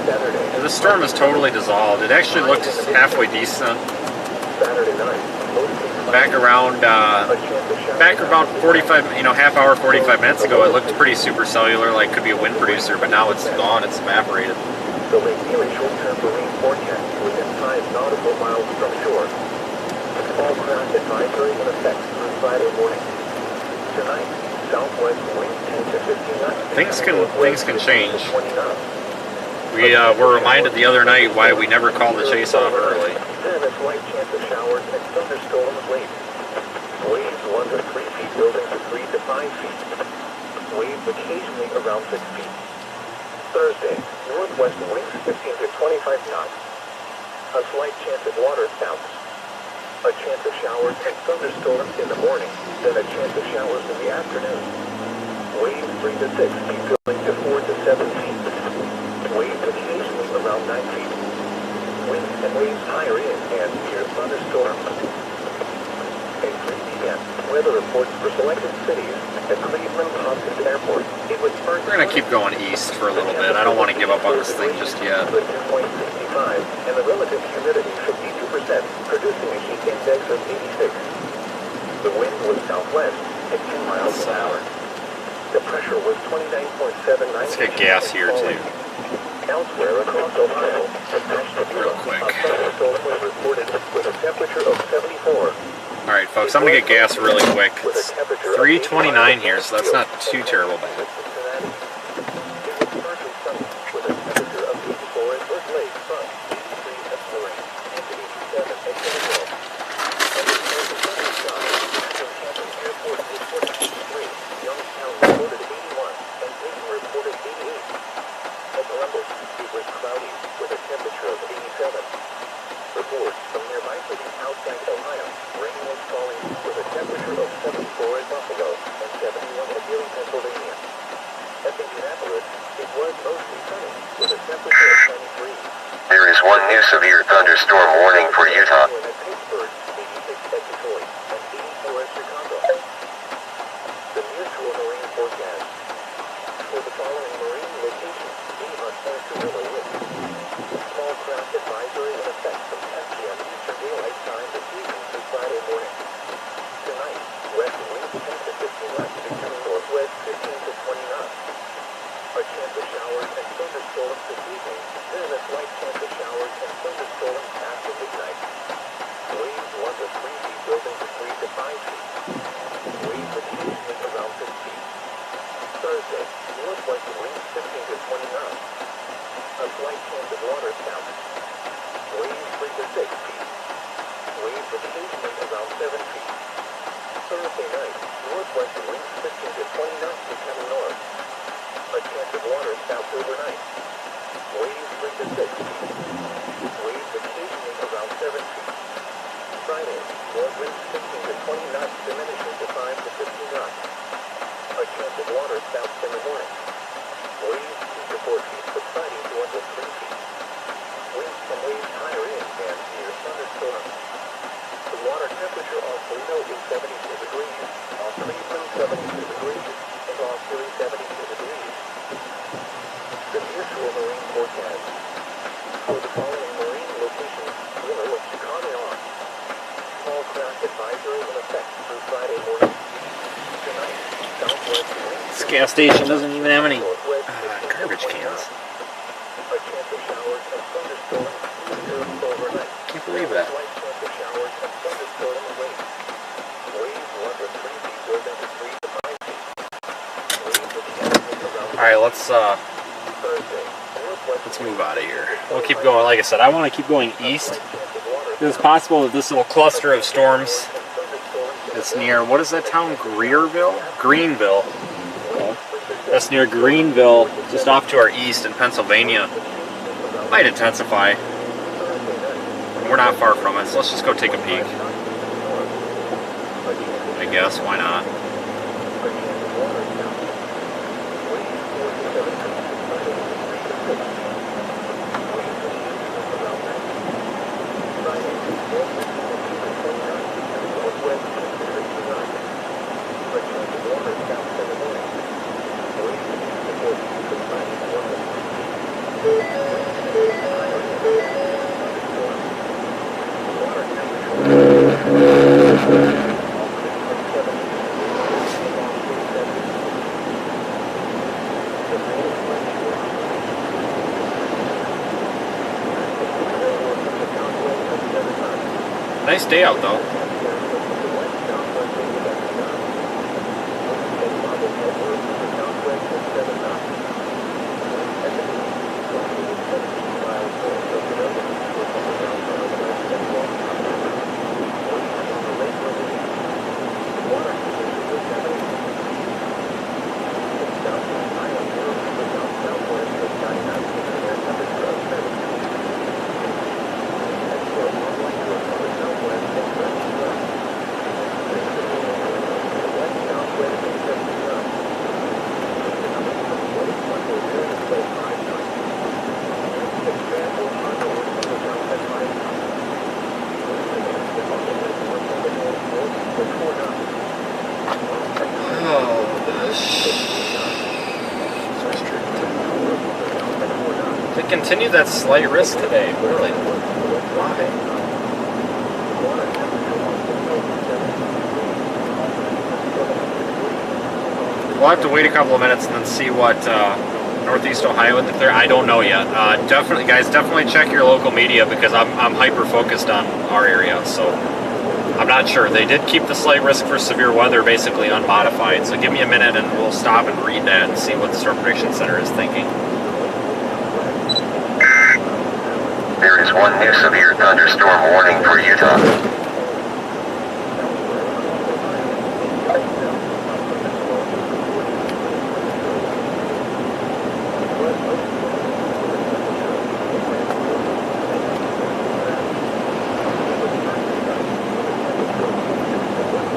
Saturday. Yeah, this storm is totally dissolved. It actually looked halfway decent. Saturday night, mostly cloudy. Back around, A chance of showers back about after 45, half hour, 45 minutes ago, it looked pretty supercellular, like could be a wind producer, but now it's gone, it's evaporated. The Lake Erie short-term marine forecast within 5 nautical miles from shore. All craft advisory in effect through Friday morning. Tonight, southwest winds 10 to 15 knots. Things can change. 20 knots. We were reminded the other night why we never called the chase off early. Then a slight chance of showers and thunderstorms late. Waves 1 to 3 feet, building to 3 to 5 feet. Waves occasionally around 6 feet. Thursday, northwest winds 15 to 25 knots. A slight chance of water spouts. A chance of showers and thunderstorms in the morning, then a chance of showers in the afternoon. Waves 3 to 6 keep going to 4 to 7 feet. Waves occasionally around 9 feet. Winds and waves higher in and near thunderstorms. At 3 p.m., weather reports for selected cities at Cleveland Hopkins Airport. It was first. We're gonna keep going east for a little bit. I don't want to give up on this thing just yet. With 2.65 and the relative humidity 52%, producing a heat index of 86. The wind was southwest at 2 miles an hour. The pressure was 29.79. Let's get gas here too. Elsewhere across Ohio, Real quick. a thunderstorm was reported with a temperature of 74. All right, folks, I'm gonna get gas really quick. It's 3:29 here, so that's not too terrible bad. It was partly sunny with a temperature of 84 at Wood Lake, from 83 at Florida, and 87 at Kennesaw. And it was a sunny sky. After Campbell Airport reported 83, Youngstown reported 81, and Dayton reported 88. At Columbus, it was cloudy with a temperature of 87. Reports from nearby cities outside Ohio, rain was falling with a temperature of 74 at Buffalo and 71 at Erie, Pennsylvania. At Indianapolis, it was mostly sunny with a temperature of 93. There is one new severe thunderstorm warning for Utah. At Pittsburgh, 86 at Detroit, and 84 at Chicago. The nearshore marine forecast. For the following marine locations, be on Sarsaparilla winds. Small craft advisory in effect from 10 p.m. Eastern Daylight Time this evening through Friday morning. Tonight, west winds 10 to 15 knots becoming northwest 15 to 20 knots. A chance of showers and thunderstorms this evening, then a slight chance of showers and thunderstorms after midnight. Waves 1 to 3 feet building to 3 to 5 feet. Waves occasionally around 6 feet. Thursday, northwest winds 15 to 20 knots. A slight chance of water spout. Waves 3 to 6 feet. Waves occasionally around 7 feet. Thursday night, northwest winds 15 to 20 knots becoming north. A chance of water spout overnight. Waves 3 to 6 feet. Waves occasionally around 7 feet. Friday, north winds 15 to 20 knots diminishing to 5 to 15 knots. A chance of water spouts in the morning. Waves 2 to 4 feet subsiding to under 3 feet. Winds and waves higher in and near thunderstorms. The water temperature off Toledo is 72 degrees, off Cleveland 72 degrees, and off Philly 72 degrees. The nearshore marine forecast. For the following marine locations, winter of Chicago on. Small craft advisory in effect through Friday morning. Tonight, southwest winds. This gas station doesn't even have any garbage cans. A chance of showers and thunderstorms overnight. Can't believe that. Slight chance of showers and thunderstorms late. Waves 1 to 3 feet building to 3 to 5 feet. Waves occasionally around. All right, let's Thursday, northwest move out of here. We'll keep going. Like I said, I want to keep going east. It's possible that this little cluster of storms that's near, what is that town? Greenville. That's near Greenville, just off to our east in Pennsylvania. Might intensify. We're not far from it, so let's just go take a peek. I guess, why not? Nice day out though. To continue that slight risk today, really. Why? We'll have to wait a couple of minutes and then see what Northeast Ohio would declare. I don't know yet. Definitely, guys, definitely check your local media because I'm hyper focused on our area. So I'm not sure. They did keep the slight risk for severe weather basically unmodified. So give me a minute and we'll stop and read that and see what the Storm Prediction Center is thinking. There is one new severe thunderstorm warning for Utah.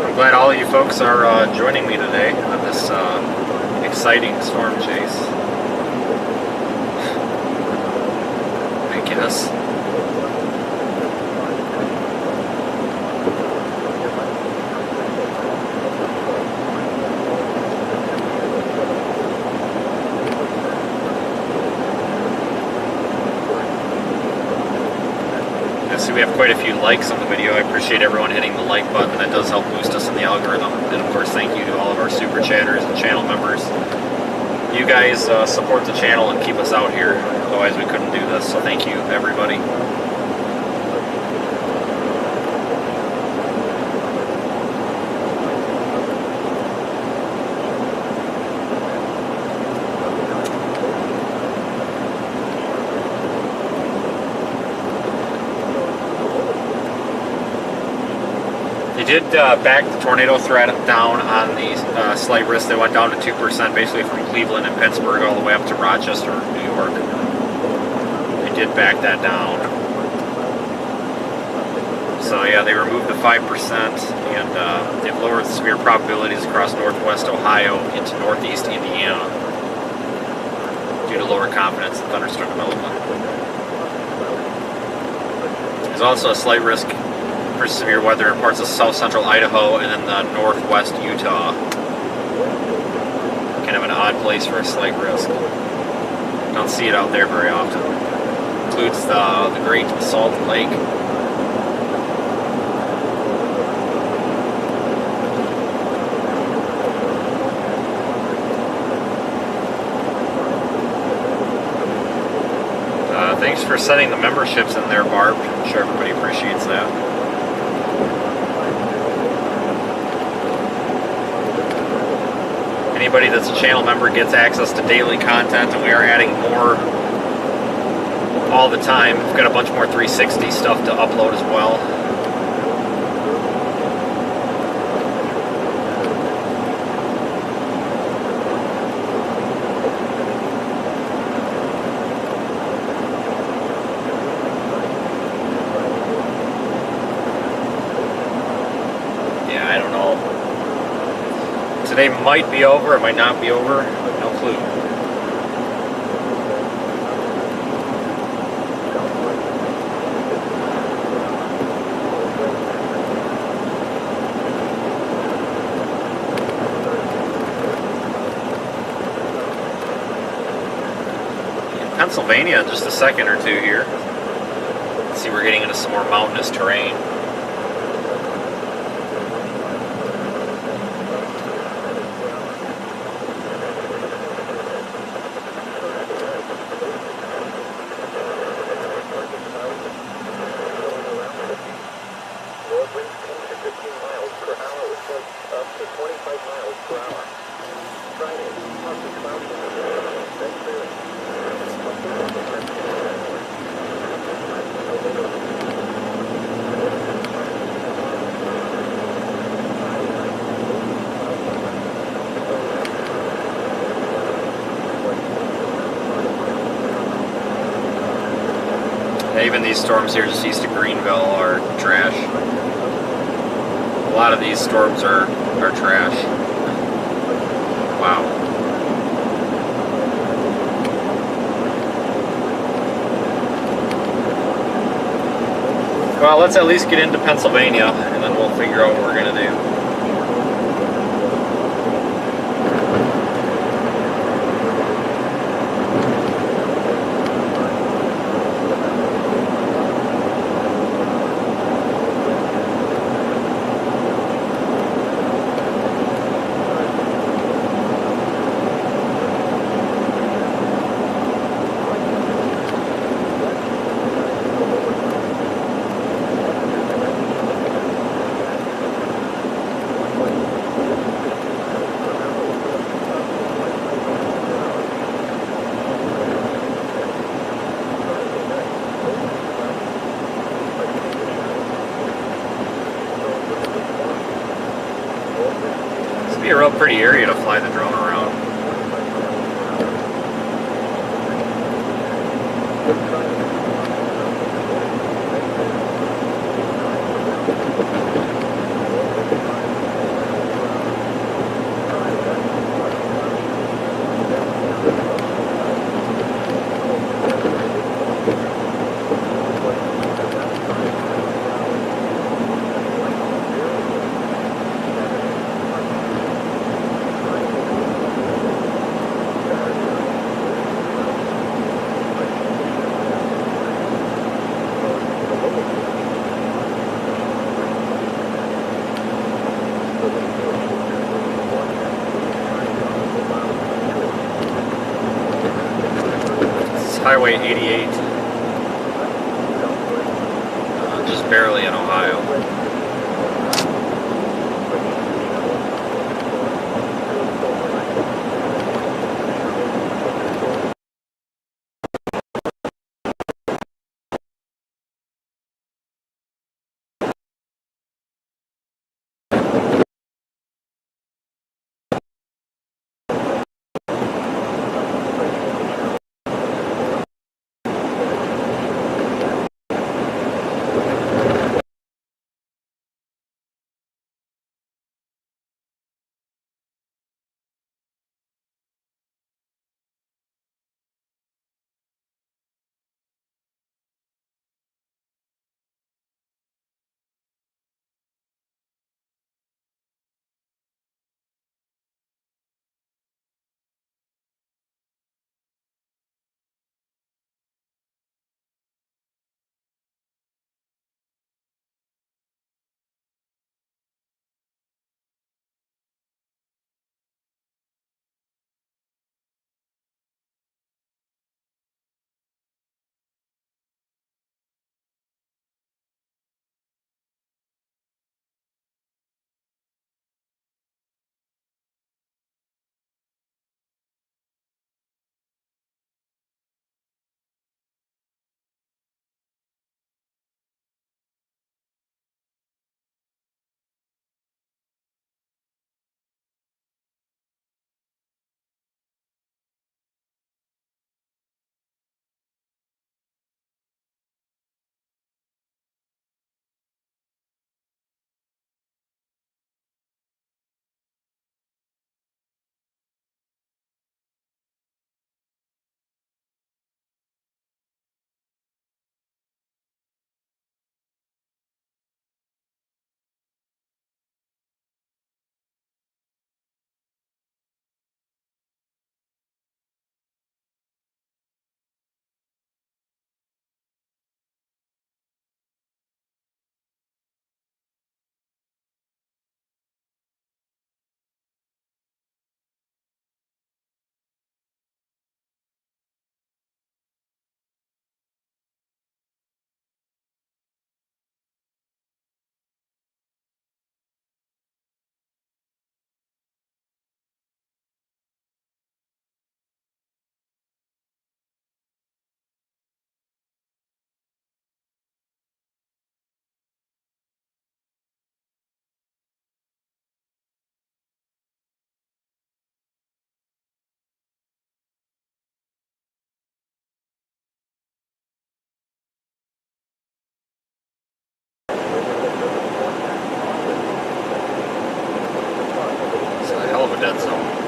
I'm glad all of you folks are joining me today on this exciting storm chase. I guess. We have quite a few likes on the video. I appreciate everyone hitting the like button. That does help boost us in the algorithm. And of course, thank you to all of our super chatters and channel members. You guys support the channel and keep us out here. Otherwise, we couldn't do this. So thank you, everybody. Did back the tornado threat down on the slight risk. They went down to 2%, basically from Cleveland and Pittsburgh all the way up to Rochester, New York. They did back that down. So yeah, they removed the 5%, and they've lowered the severe probabilities across northwest Ohio into northeast Indiana due to lower confidence in thunderstorm development. There's also a slight risk for severe weather in parts of south central Idaho and then the northwest Utah. Kind of an odd place for a slight risk. Don't see it out there very often. Includes the Great Salt Lake. Thanks for sending the memberships in there, Barb. I'm sure everybody appreciates that. Anybody that's a channel member gets access to daily content, and we are adding more all the time. We've got a bunch more 360 stuff to upload as well. Yeah, I don't know. Today might be over, it might not be over, no clue. In Pennsylvania, in just a second or two here. Let's see, we're getting into some more mountainous terrain. Even these storms here just east of Greenville are trash. A lot of these storms are trash. Wow. Well, let's at least get into Pennsylvania, and then we'll figure out what we're going to do. Be a real pretty area to fly the drone around. Highway 88, just barely in Ohio. It's a hell of a dead zone.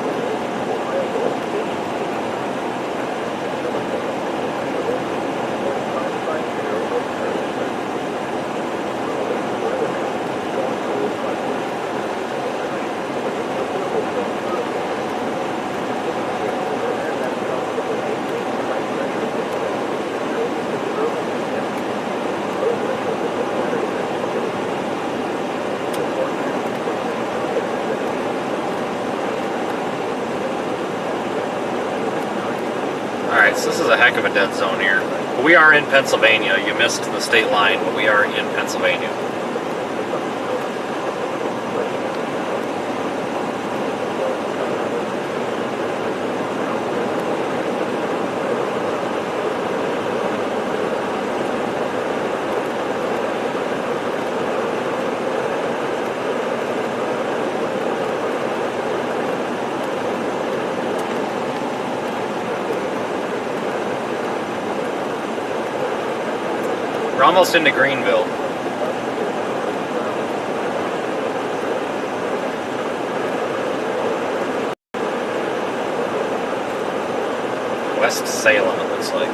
Alright, so this is a heck of a dead zone here. We are in Pennsylvania. You missed the state line, but we are in Pennsylvania. We're almost into Greenville. West Salem, it looks like.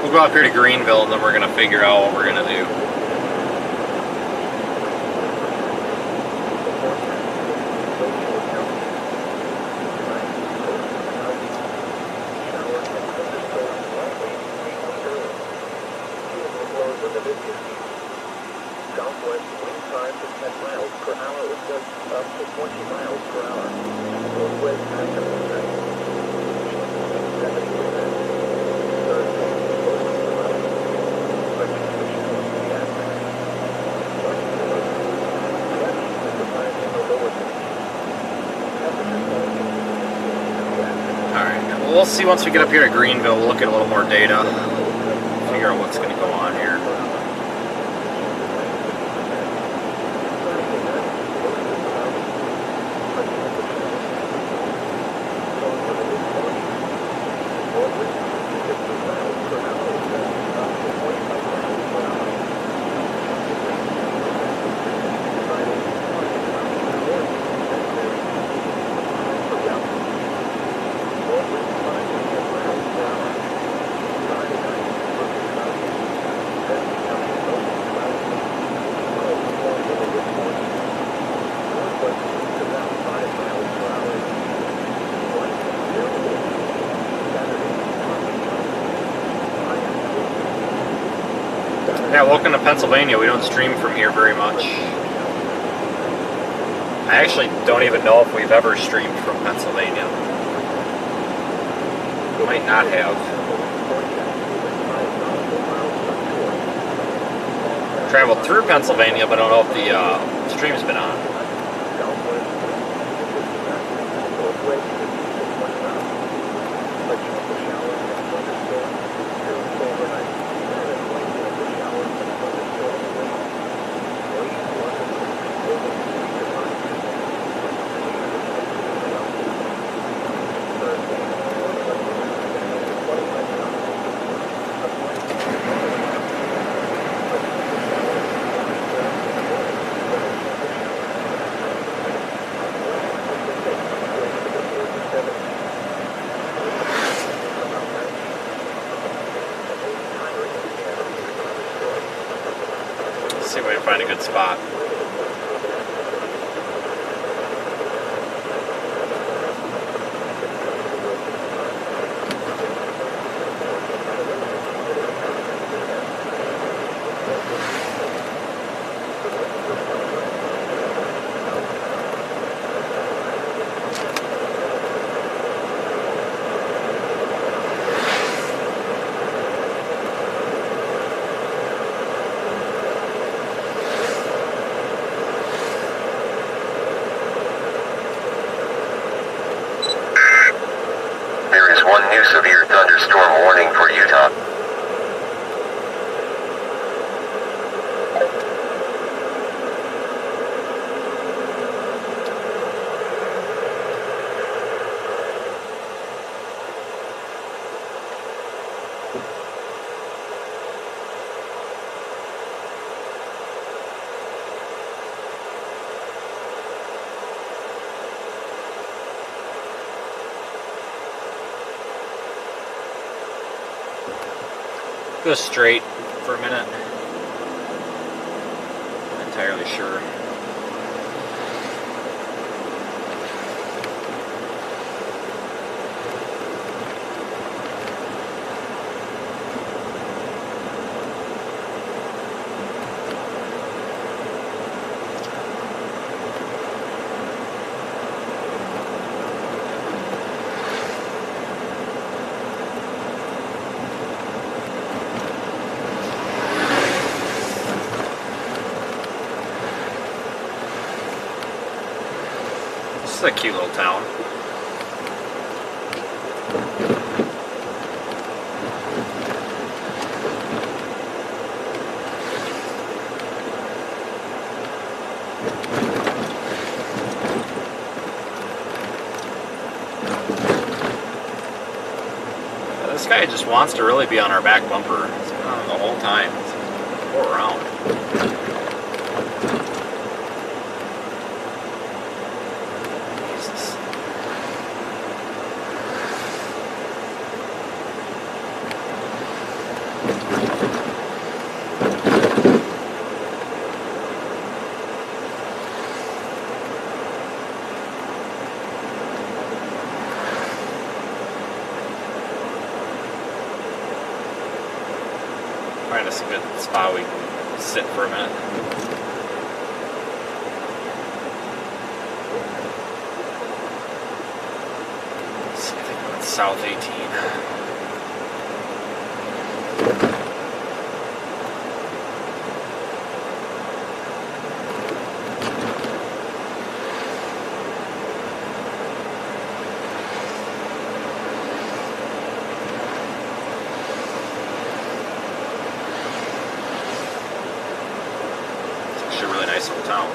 We'll go up here to Greenville and then we're going to figure out what we're going to do. Southwest wind times of 10 miles per hour with gusts up to 20 miles per hour. Northwest active percent. 70%. Thursday, mostly cloudy. Precipitation will be at max. West with the highs in the lower 50s. Temperature falling in the Alright, well, we'll see once we get up here to Greenville. We'll look at a little more data. Figure out what's going to go on here. Yeah, welcome to Pennsylvania. We don't stream from here very much. I actually don't even know if we've ever streamed from Pennsylvania. We might not have. Traveled through Pennsylvania, but I don't know if the stream's been on. See if we can find a good spot. One new severe thunderstorm warning for Utah. Go straight for a minute. Not entirely sure. This is a cute little town. This guy just wants to really be on our back bumper. He's been on the whole time. Go around. Jesus. Find us a good spot we can sit for a minute. Let's see, I think we're on South 18. A really nice little town.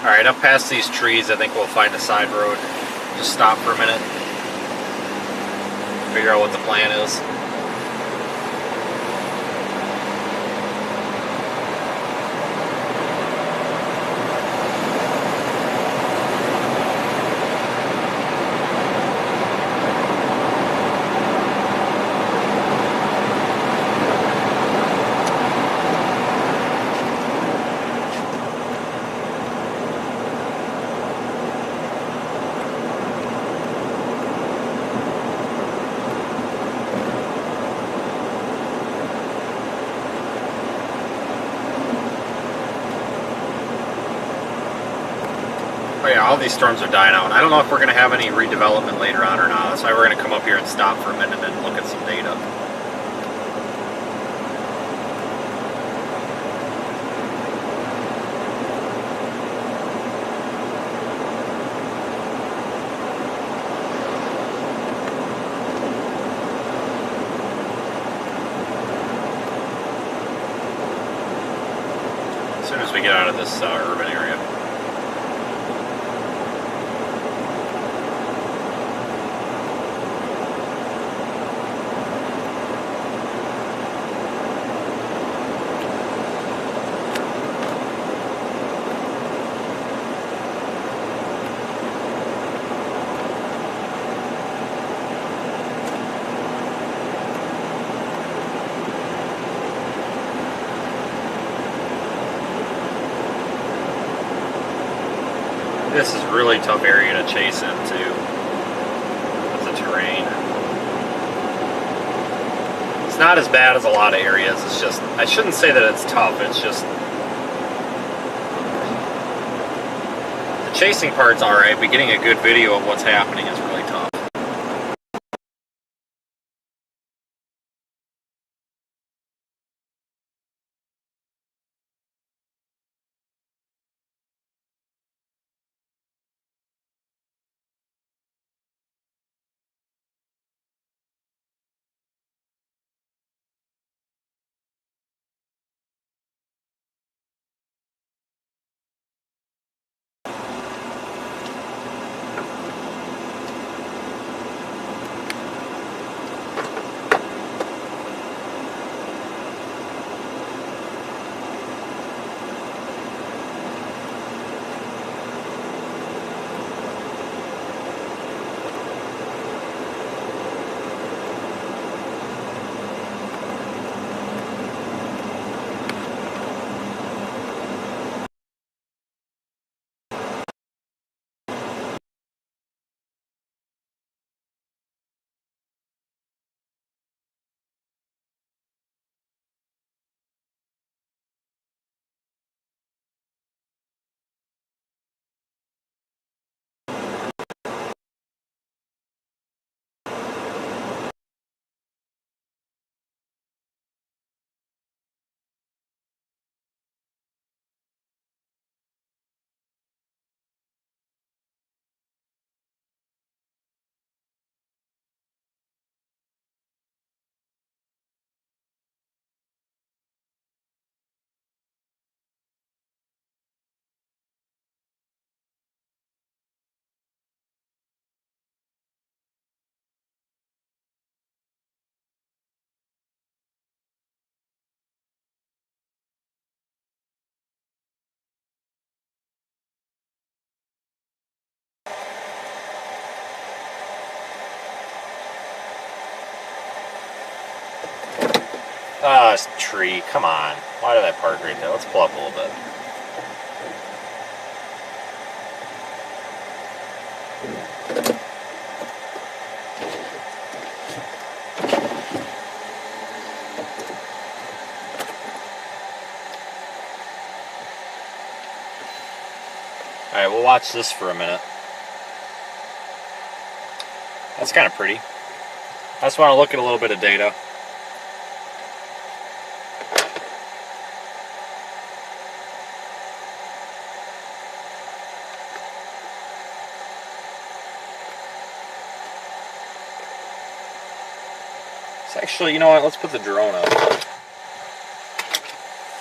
Alright, up past these trees, I think we'll find a side road. Just stop for a minute. Figure out what the plan is. Oh yeah, all these storms are dying out. I don't know if we're going to have any redevelopment later on or not. That's why we're going to come up here and stop for a minute and look at some data. we get out of this urban area. This is a really tough area to chase into with the terrain. It's not as bad as a lot of areas. It's just, I shouldn't say that it's tough, it's just the chasing part's alright, but getting a good video of what's happening is really tough. Ah, this tree, come on. Why did I park right there? Let's pull up a little bit. Alright, we'll watch this for a minute. That's kind of pretty. I just want to look at a little bit of data. Actually, you know what? Let's put the drone up.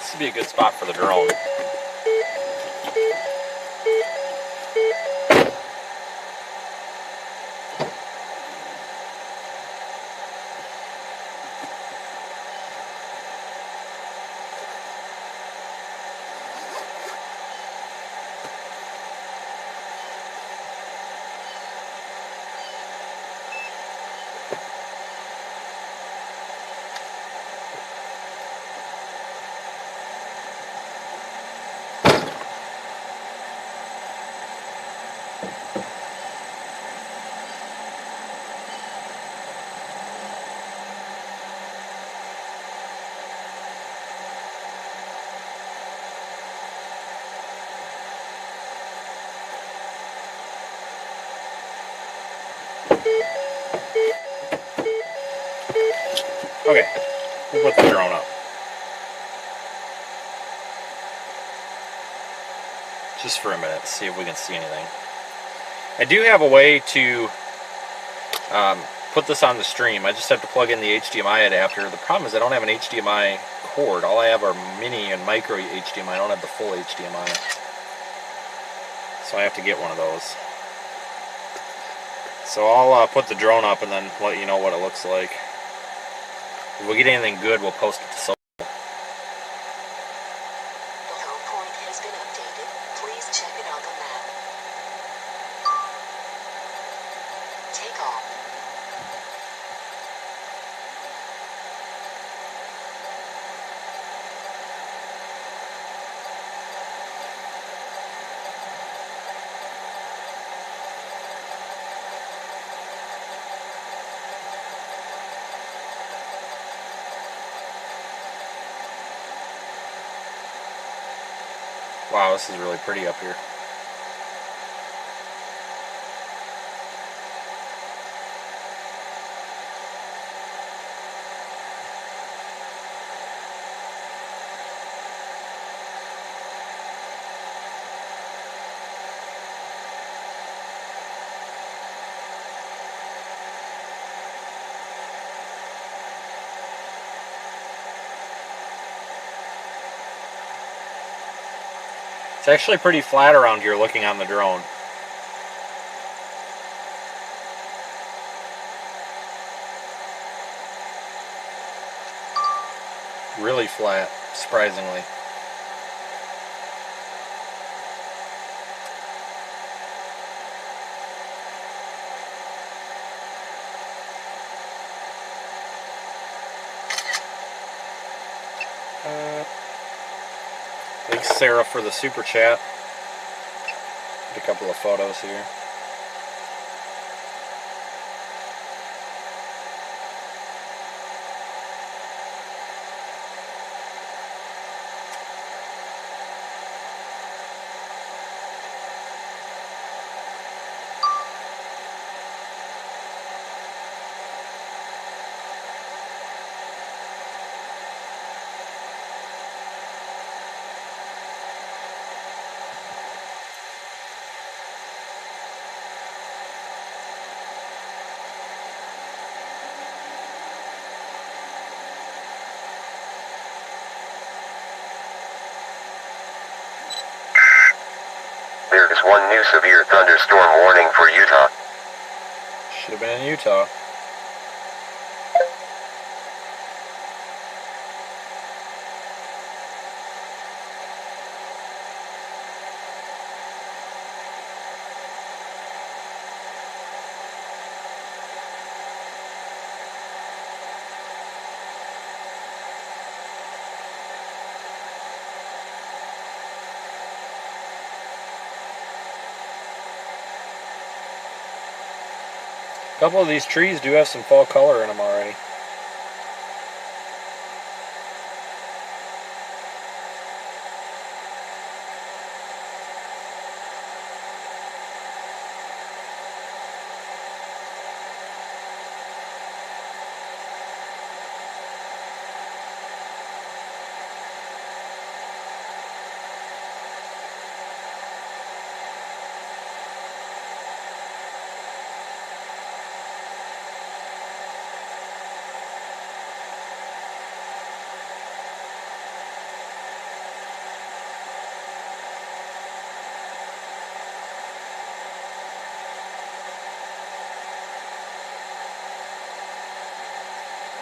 This would be a good spot for the drone. Okay, we'll put the drone up. Just for a minute, see if we can see anything. I do have a way to put this on the stream. I just have to plug in the HDMI adapter. The problem is I don't have an HDMI cord. All I have are mini and micro HDMI. I don't have the full HDMI. So I have to get one of those. So I'll put the drone up and then let you know what it looks like. If we get anything good, we'll post it to social. The low point has been updated. Please check it on the map. Take off. Wow, this is really pretty up here. It's actually pretty flat around here looking on the drone. Really flat, surprisingly. Thanks, Sarah, for the super chat. Get a couple of photos here. There is one new severe thunderstorm warning for Utah. Should have been in Utah. A couple of these trees do have some fall color in them already.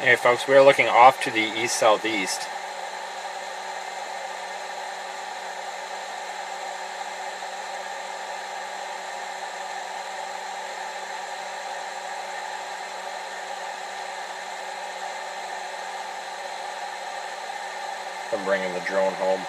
Anyway, folks, we are looking off to the east-southeast. I'm bringing the drone home.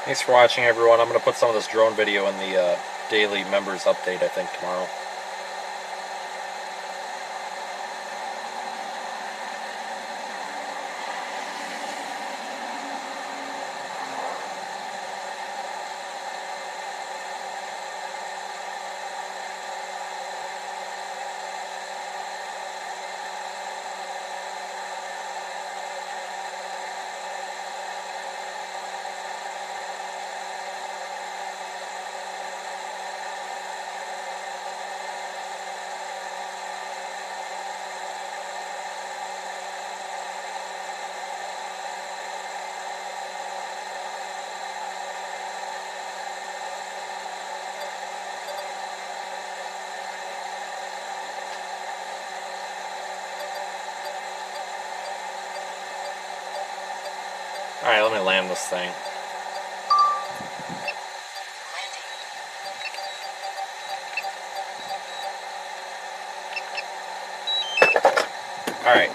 Thanks for watching, everyone. I'm going to put some of this drone video in the daily members update, I think, tomorrow. Alright, let me land this thing. Alright.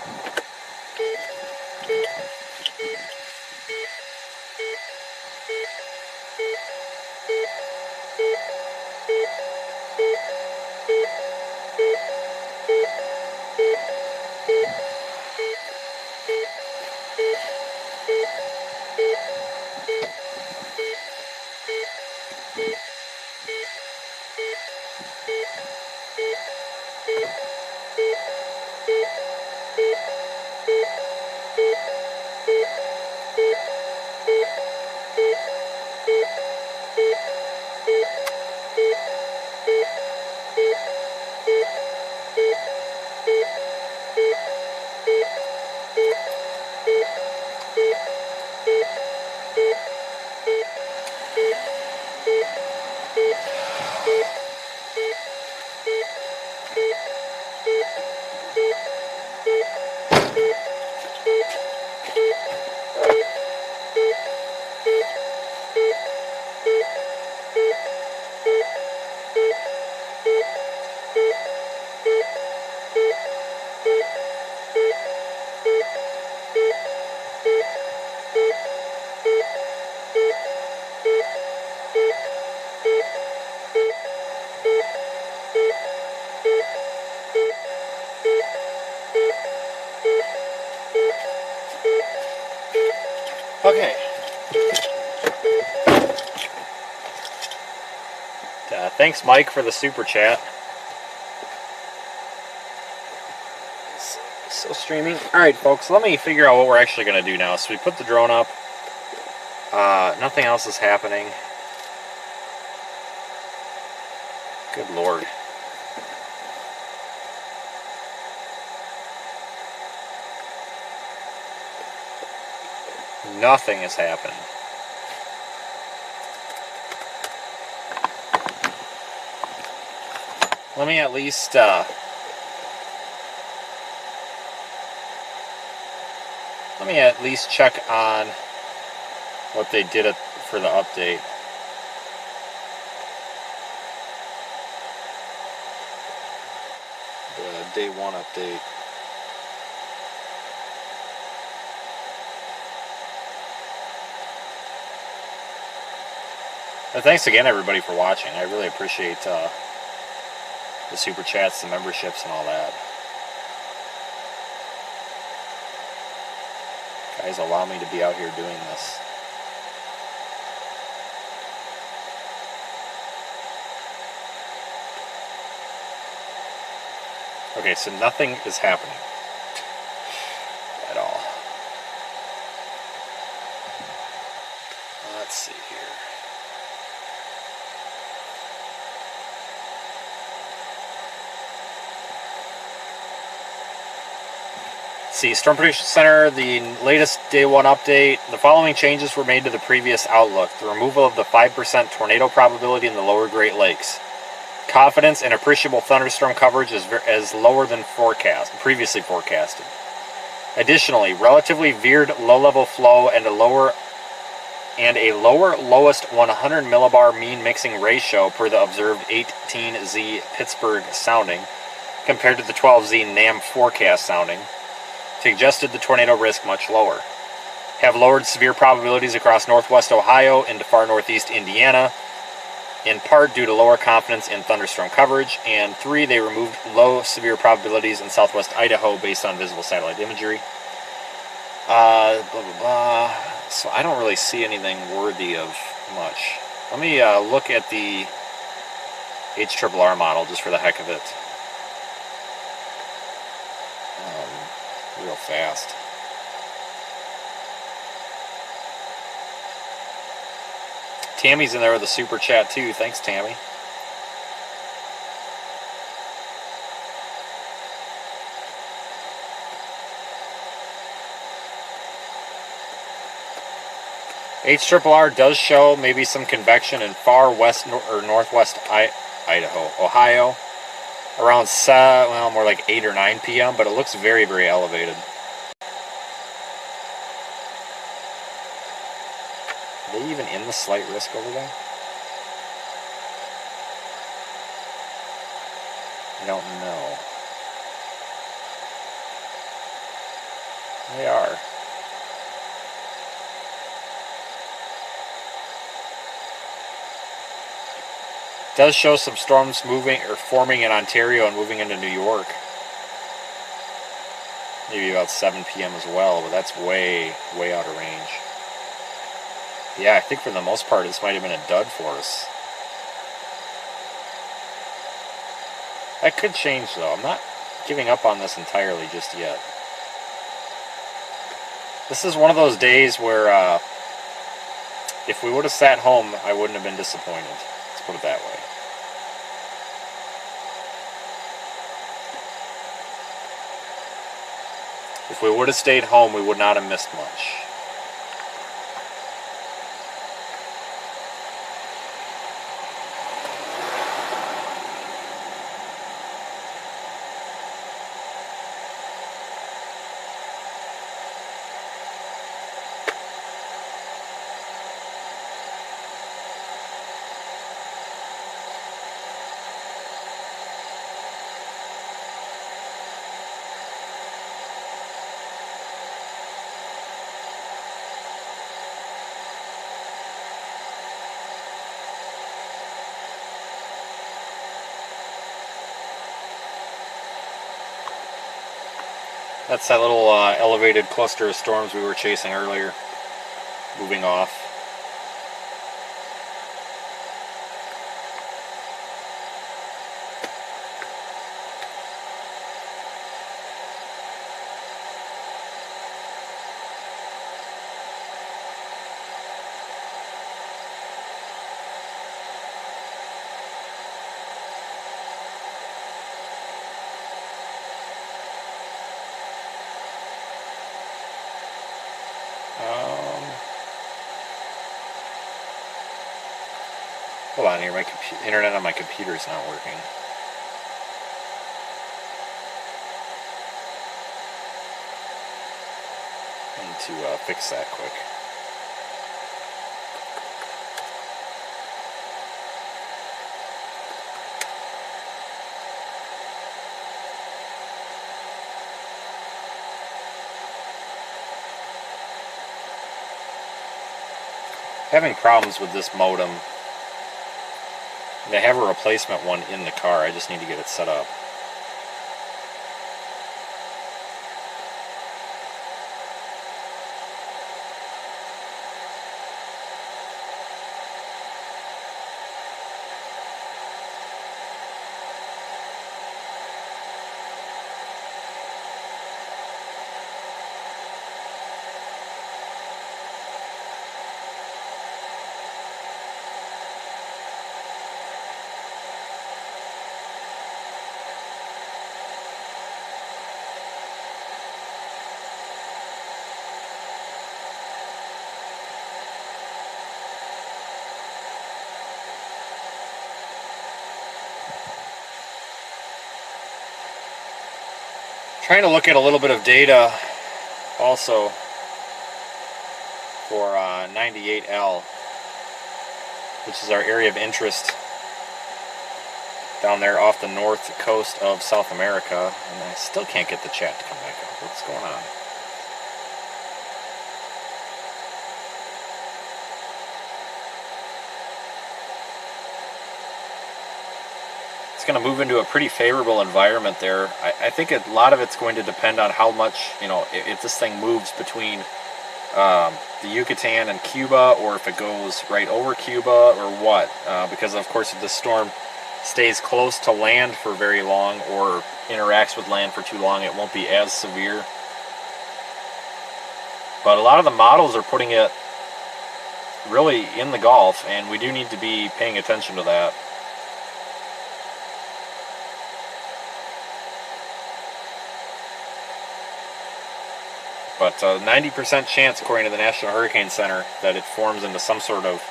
Okay. Thanks, Mike, for the super chat. Still streaming. Alright, folks, let me figure out what we're actually going to do now. So we put the drone up. Nothing else is happening. Good Lord. Nothing is happening. Let me at least, let me at least check on what they did for the update. The day 1 update. Thanks again, everybody, for watching. I really appreciate the super chats, the memberships, and all that. Guys, allow me to be out here doing this. Okay, so nothing is happening at all. Let's see here. See, Storm Prediction Center, the latest day 1 update. The following changes were made to the previous outlook. The removal of the 5% tornado probability in the lower Great Lakes. Confidence and appreciable thunderstorm coverage is lower than previously forecasted. Additionally, relatively veered low-level flow and a lower lowest 100 millibar mean mixing ratio per the observed 18Z Pittsburgh sounding, compared to the 12Z NAM forecast sounding, suggested the tornado risk much lower. have lowered severe probabilities across northwest Ohio into far northeast Indiana, in part due to lower confidence in thunderstorm coverage. And 3, they removed low severe probabilities in southwest Idaho based on visible satellite imagery. Blah, blah, blah. So I don't really see anything worthy of much. Let me look at the HRRR model just for the heck of it. Real fast. Tammy's in there with a super chat too. Thanks, Tammy. HRRR does show maybe some convection in far west or northwest Idaho, Ohio, around well, more like 8 or 9 p.m., but it looks very, very elevated. Are they even in the slight risk over there? I don't know. They are. Does show some storms moving or forming in Ontario and moving into New York. Maybe about 7 p.m. as well, but that's way, way out of range. Yeah, I think for the most part this might have been a dud for us. That could change though. I'm not giving up on this entirely just yet. This is one of those days where if we would have sat home, I wouldn't have been disappointed. Let's put it that way. If we would have stayed home, we would not have missed much. That's that little elevated cluster of storms we were chasing earlier, moving off. Hold on here, my internet on my computer is not working. I need to fix that quick. Having problems with this modem. They have a replacement one in the car. I just need to get it set up. Trying to look at a little bit of data also for 98L, which is our area of interest down there off the north coast of South America, and I still can't get the chat to come back up. What's going on? it's going to move into a pretty favorable environment there. I think a lot of it's going to depend on how much, you know, if this thing moves between the Yucatan and Cuba, or if it goes right over Cuba, or what. Because, of course, if the storm stays close to land for very long or interacts with land for too long, it won't be as severe. But a lot of the models are putting it really in the Gulf, and we do need to be paying attention to that. But 90% chance, according to the National Hurricane Center, that it forms into some sort of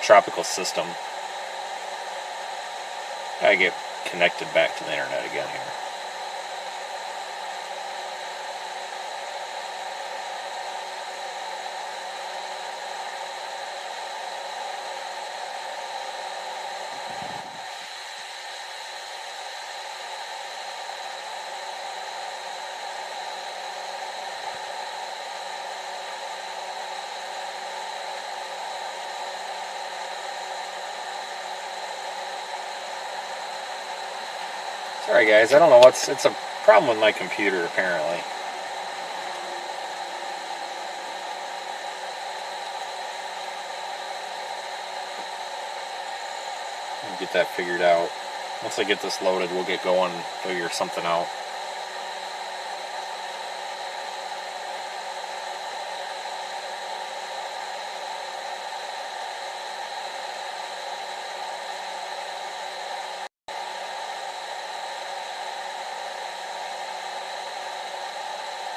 tropical system. I get connected back to the internet again here. Sorry guys, I don't know it's a problem with my computer apparently. I'll get that figured out. Once I get this loaded, we'll get going and figure something out.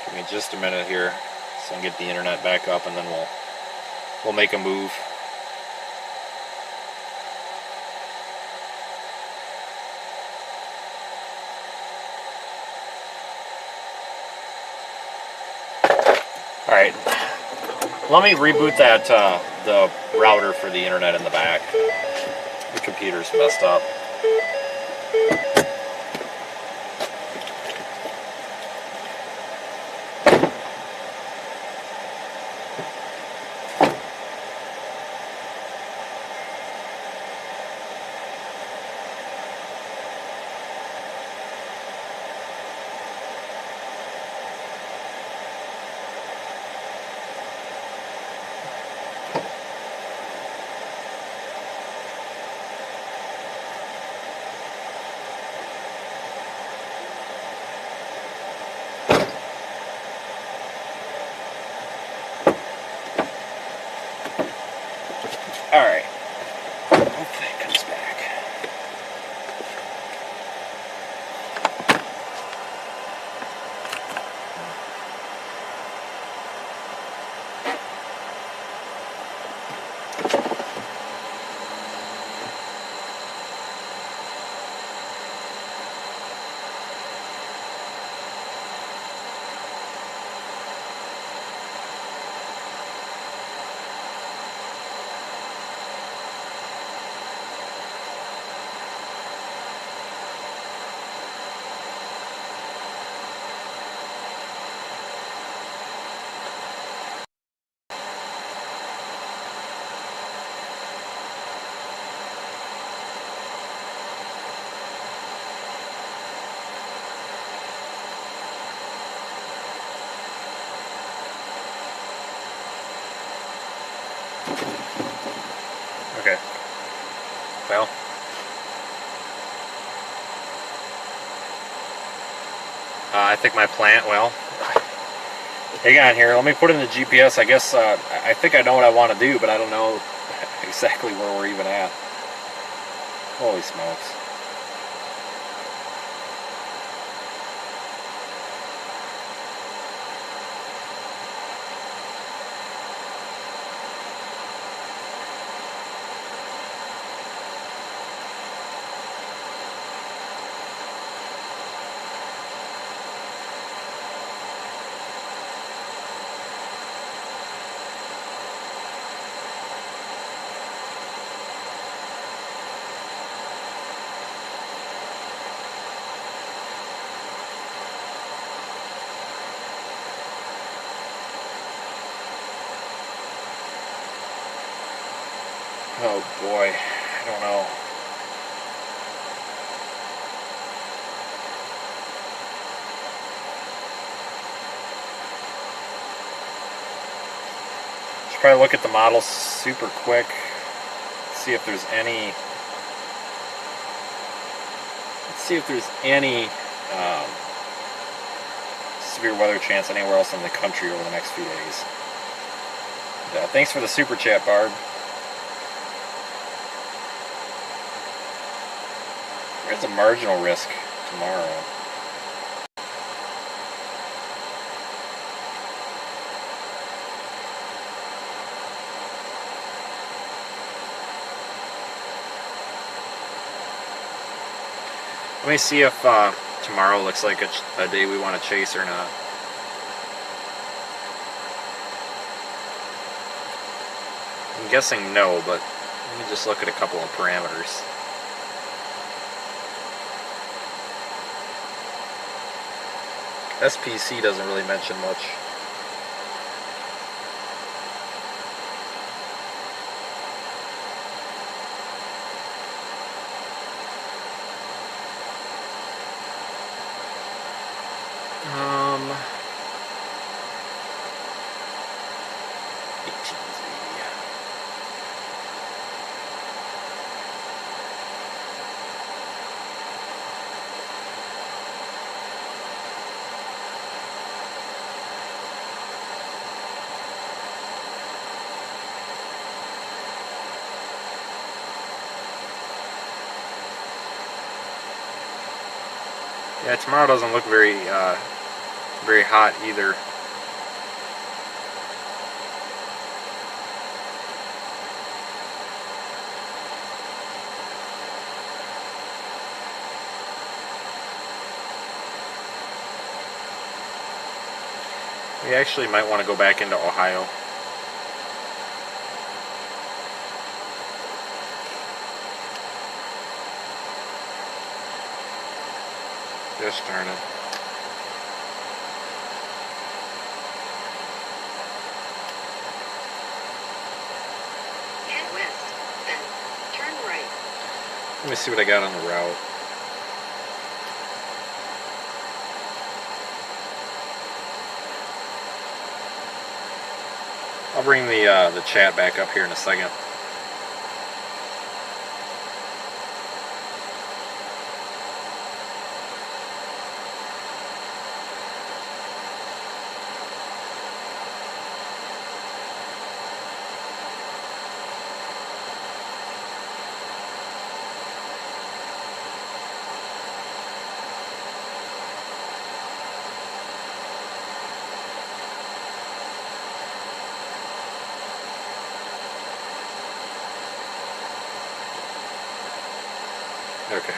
Give me just a minute here so I can get the internet back up, and then we'll make a move. All right, let me reboot that the router for the internet in the back. The computer's messed up. Alright. Hopefully it comes back. Okay. Well. I think my plant, well, hang on here. Let me put in the GPS. I guess, I think I know what I want to do, but I don't know exactly where we're even at. Holy smokes. Oh boy, I don't know. Probably look at the model super quick, see if there's any. Let's see if there's any severe weather chance anywhere else in the country over the next few days. Thanks for the super chat, Barb. There's a marginal risk tomorrow. Let me see if tomorrow looks like a day we want to chase or not. I'm guessing no, but let me just look at a couple of parameters. SPC doesn't really mention much. Yeah, tomorrow doesn't look very hot either. We actually might want to go back into Ohio. Just darn it. Head west, then turn right. Let me see what I got on the route. I'll bring the chat back up here in a second. Okay.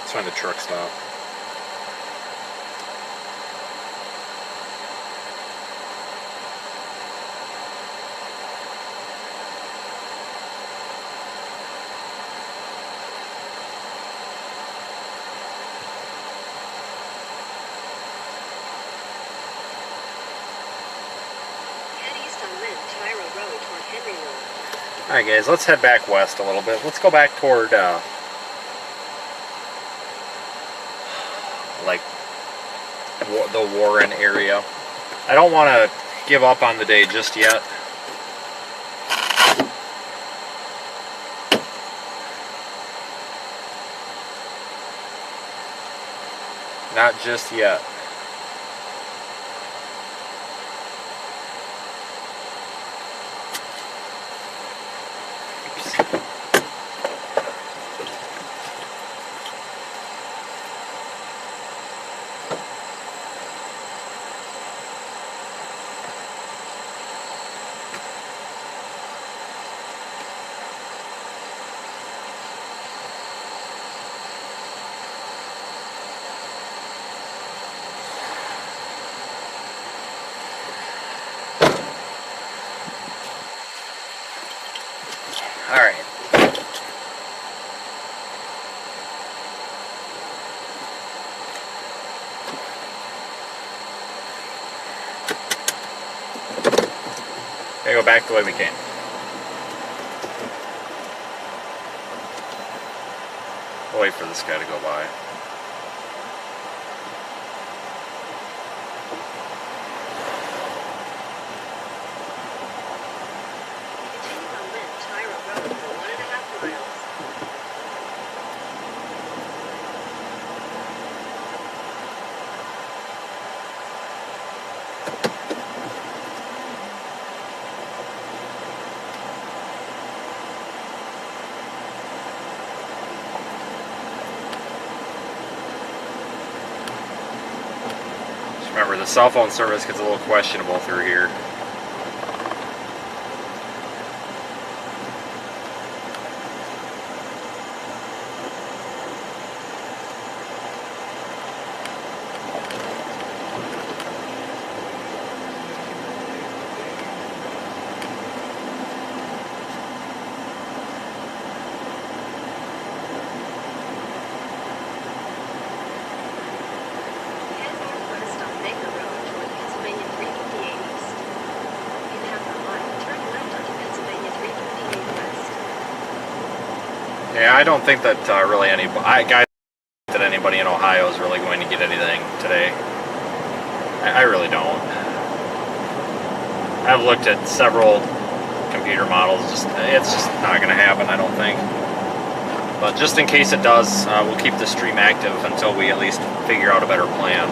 Let's find a truck stop. Head east on Lynn, Tyro Road toward Henry Road. Alright guys, let's head back west a little bit. Let's go back toward like the Warren area. I don't want to give up on the day just yet. Not just yet. Alright. Gotta go back the way we came. We'll wait for this guy to go by. Remember, the cell phone service gets a little questionable through here. Head northwest on Baker Road toward Pennsylvania 358 East. In half a mile, turn left onto Pennsylvania 358 West. Yeah, I don't think that really guys that anybody in Ohio is really going to get anything today. I really don't. I've looked at several computer models. It's just not going to happen, I don't think. But just in case it does, we'll keep the stream active until we at least figure out a better plan.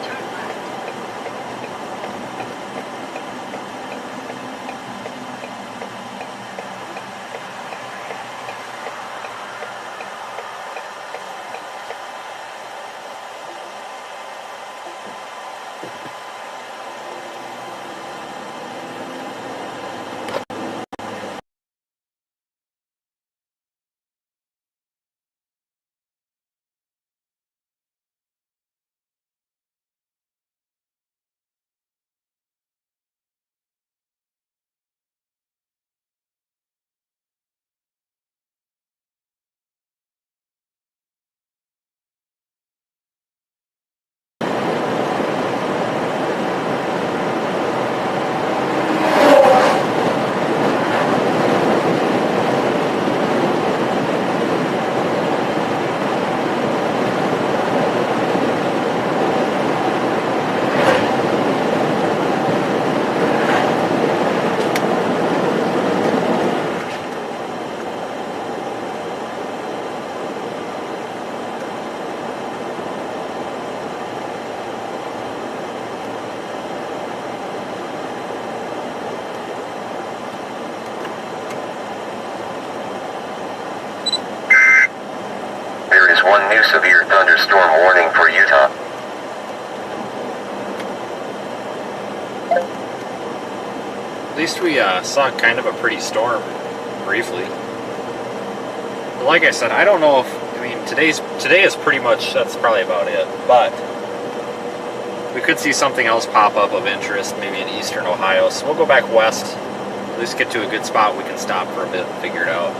Turn left. There is one new severe thunderstorm warning for Utah. At least we saw kind of a pretty storm briefly. But like I said, I don't know if, I mean, today is pretty much, that's probably about it. But we could see something else pop up of interest, maybe in eastern Ohio. So we'll go back west, at least get to a good spot we can stop for a bit and figure it out.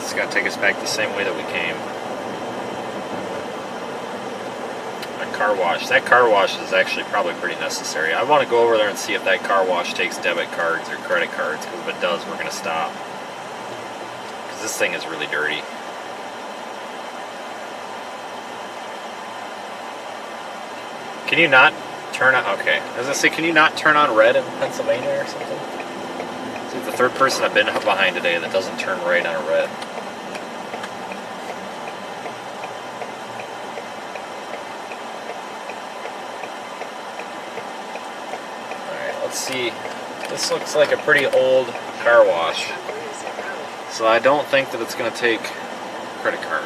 It's got to take us back the same way that we came. That car wash is actually probably pretty necessary. I want to go over there and see if that car wash takes debit cards or credit cards, because if it does, we're going to stop. Because this thing is really dirty. Can you not turn on, okay. I was going to say, can you not turn on red in Pennsylvania or something? It's like the third person I've been behind today that doesn't turn right on a red. Let's see. This looks like a pretty old car wash, Williamson Road. so I don't think that it's going to take credit card.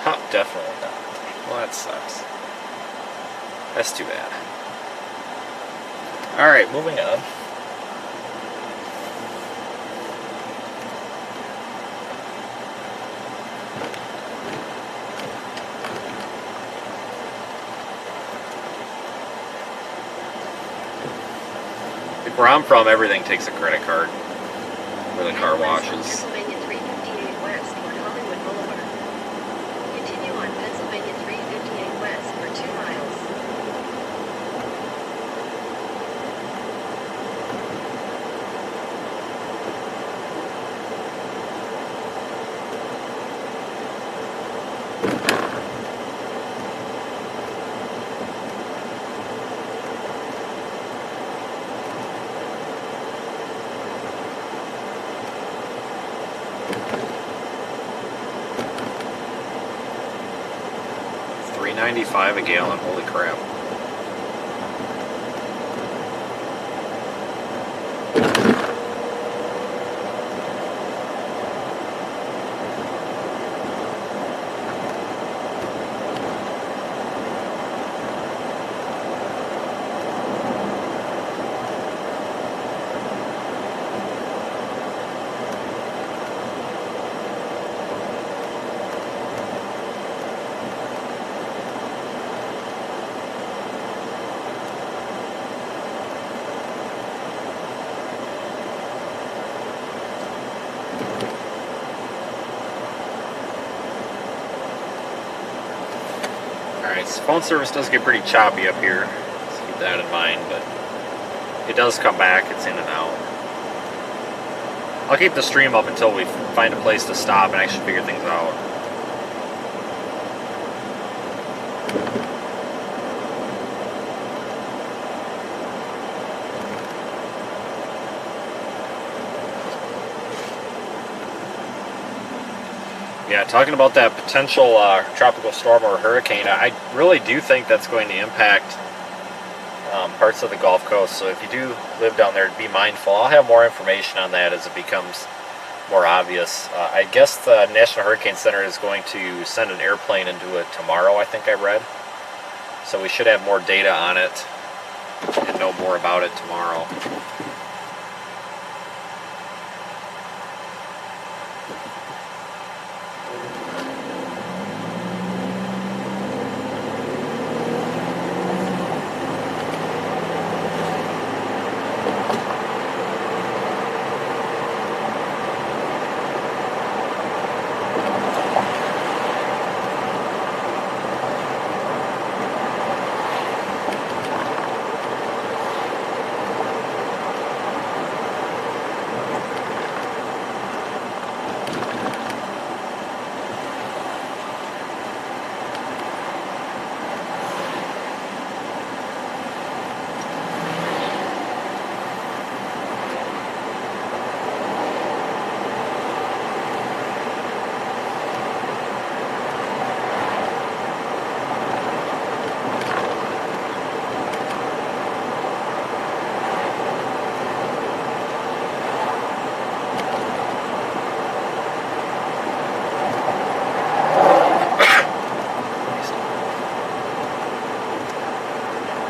Huh, definitely not. Well, that sucks. That's too bad. Alright, moving on. Like where I'm from, everything takes a credit card for the car washes. Pennsylvania 358 West toward Hollywood Boulevard. Continue on Pennsylvania 358 West for 2 miles. $3.95 a gallon, holy crap. Alright, so phone service does get pretty choppy up here, so keep that in mind, but it does come back, it's in and out. I'll keep the stream up until we find a place to stop and actually figure things out. Yeah, talking about that potential tropical storm or hurricane, I really do think that's going to impact parts of the Gulf Coast. So if you do live down there, be mindful. I'll have more information on that as it becomes more obvious. I guess the National Hurricane Center is going to send an airplane into it tomorrow, I think I read. So we should have more data on it and know more about it tomorrow.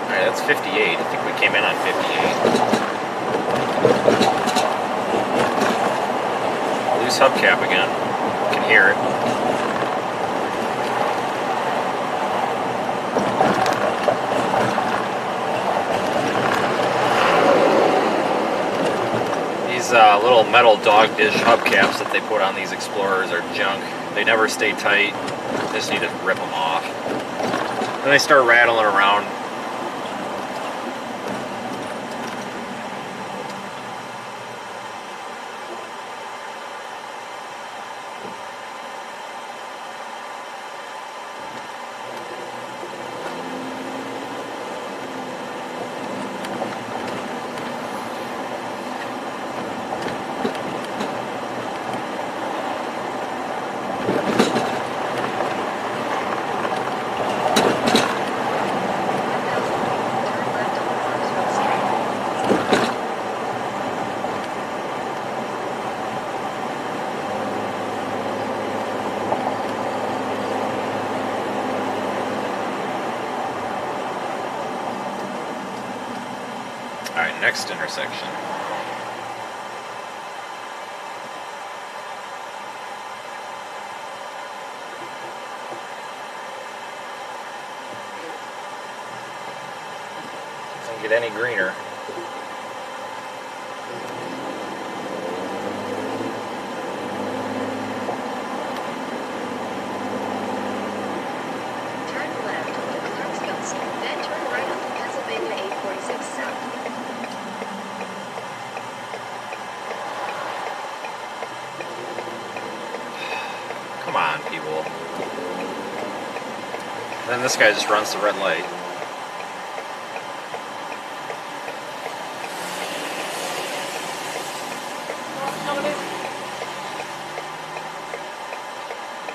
That's 58. I think we came in on 58. Loose hubcap again. You can hear it. These little metal dog dish hubcaps that they put on these Explorers are junk. They never stay tight. You just need to rip them off. Then they start rattling around. Alright, next intersection. Doesn't get any greener. Turn left onto Thunderstorms, then turn right onto Pennsylvania 846 South. Come on, people. And then this guy just runs the red light.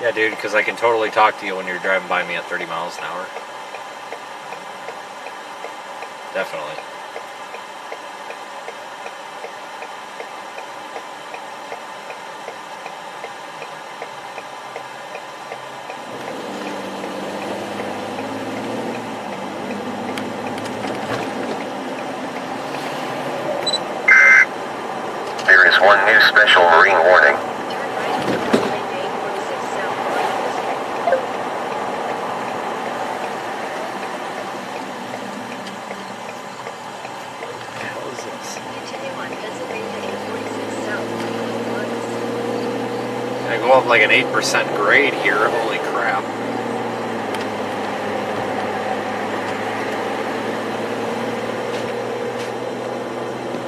Yeah, dude, because I can totally talk to you when you're driving by me at 30 miles an hour. Definitely. There is one new special marine warning. Turn right onto Pennsylvania 846 South. What the hell is this? Continue on Pennsylvania 846 South. Once. I go up like an 8% grade here. Holy crap.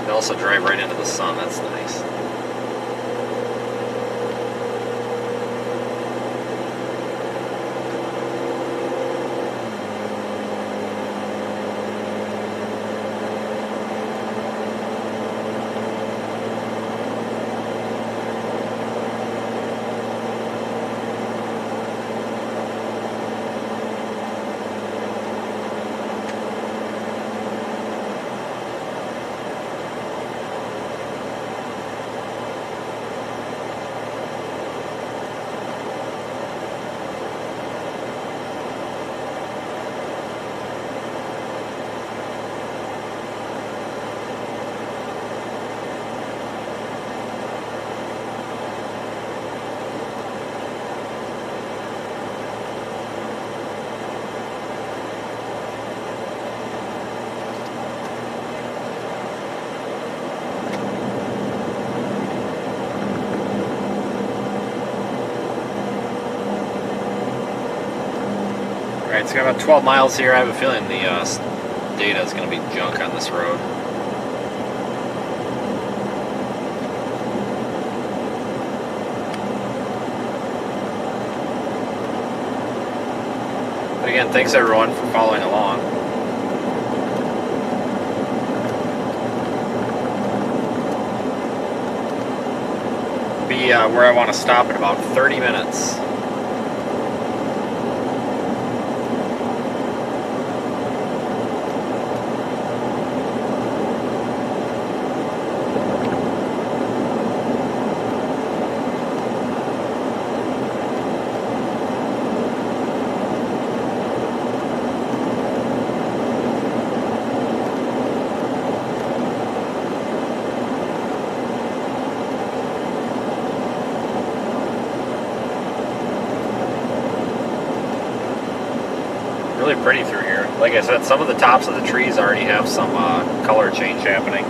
They also drive right into the sun. That's nice. Alright, so I got about 12 miles here. I have a feeling the data is going to be junk on this road. But again, thanks everyone for following along. Be where I want to stop in about 30 minutes. Really pretty through here. Like I said, some of the tops of the trees already have some color change happening.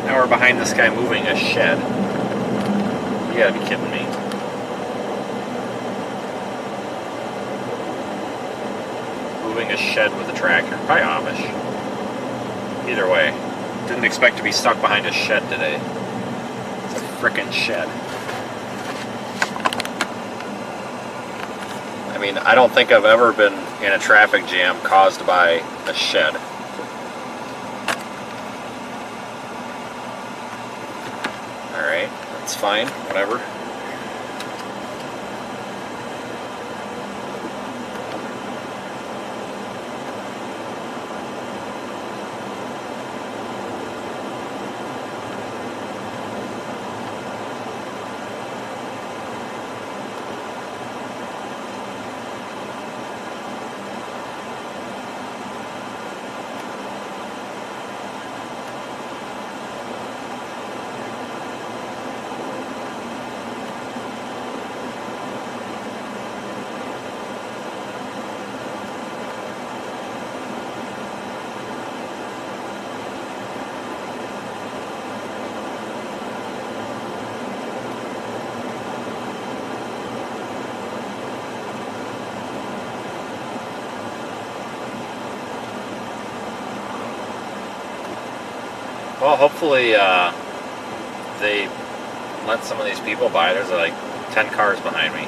Now we're behind this guy moving a shed. You gotta be kidding me. Moving a shed with a tractor. Probably Amish. Either way. Didn't expect to be stuck behind a shed today. It's a frickin' shed. I mean, I don't think I've ever been in a traffic jam caused by a shed. Alright, that's fine, whatever. Well, hopefully they let some of these people by. There's like 10 cars behind me.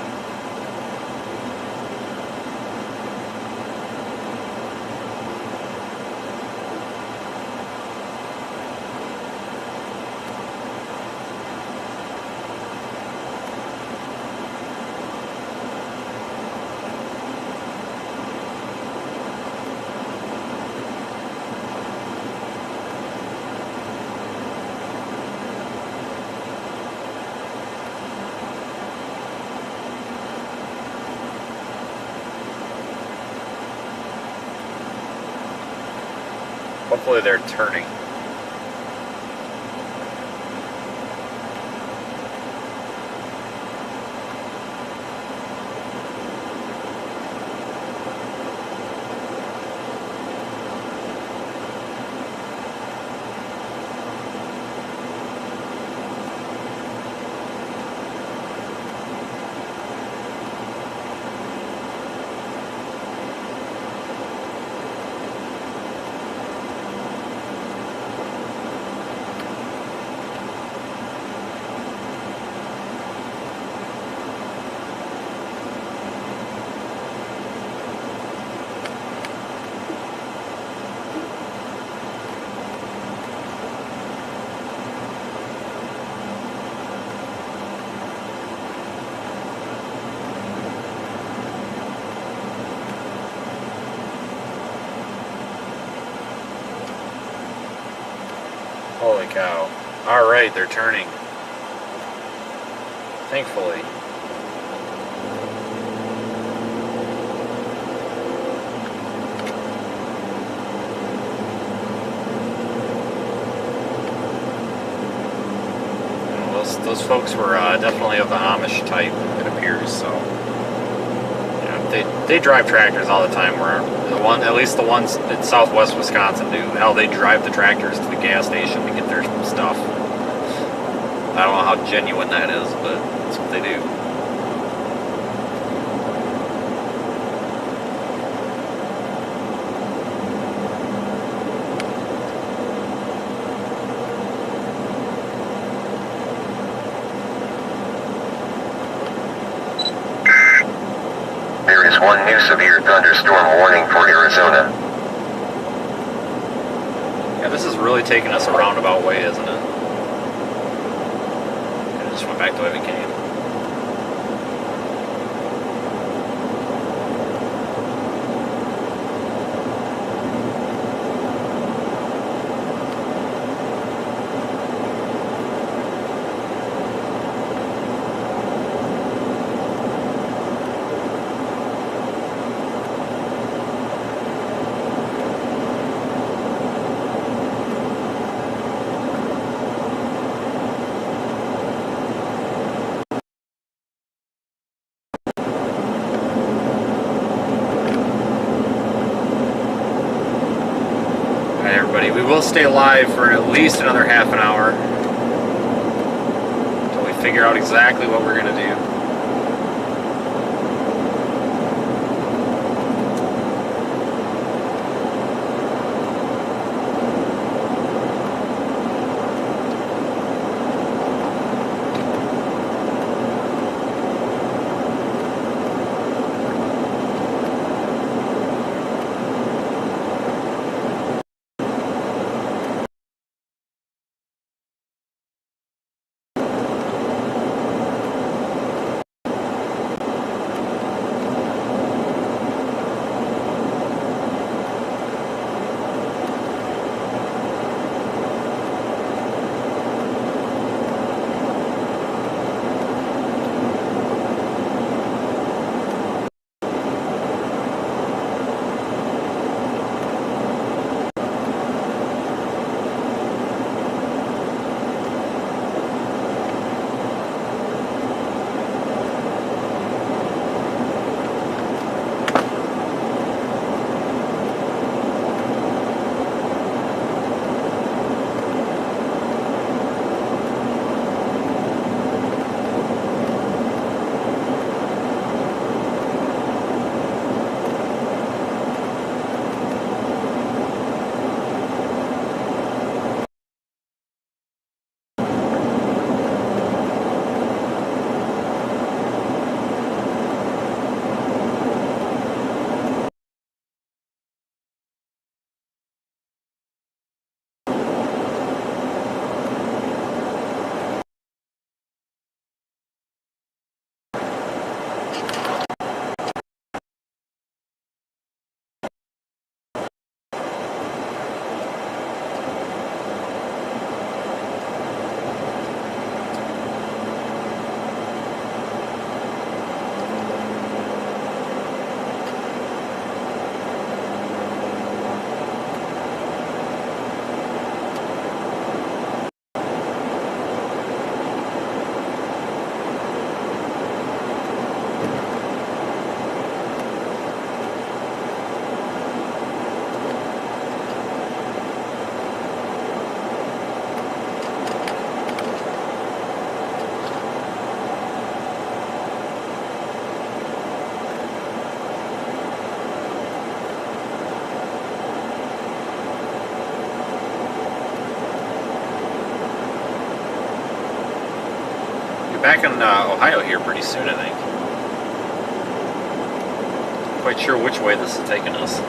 Hopefully they're turning. Holy cow. Alright, they're turning. Thankfully. Those folks were definitely of the Amish type, it appears, so. Yeah, they drive tractors all the time, where at least the ones in southwest Wisconsin do. Hell, they drive the tractors to the gas station to get their stuff. I don't know how genuine that is, but that's what they do. There is one new severe thunderstorm warning for Arizona. Yeah, this is really taking us a roundabout way, isn't it? I just went back the way we came. We will stay live for at least another half an hour until we figure out exactly what we're gonna do. Back in Ohio here pretty soon, I think. Not quite sure which way this is taking us.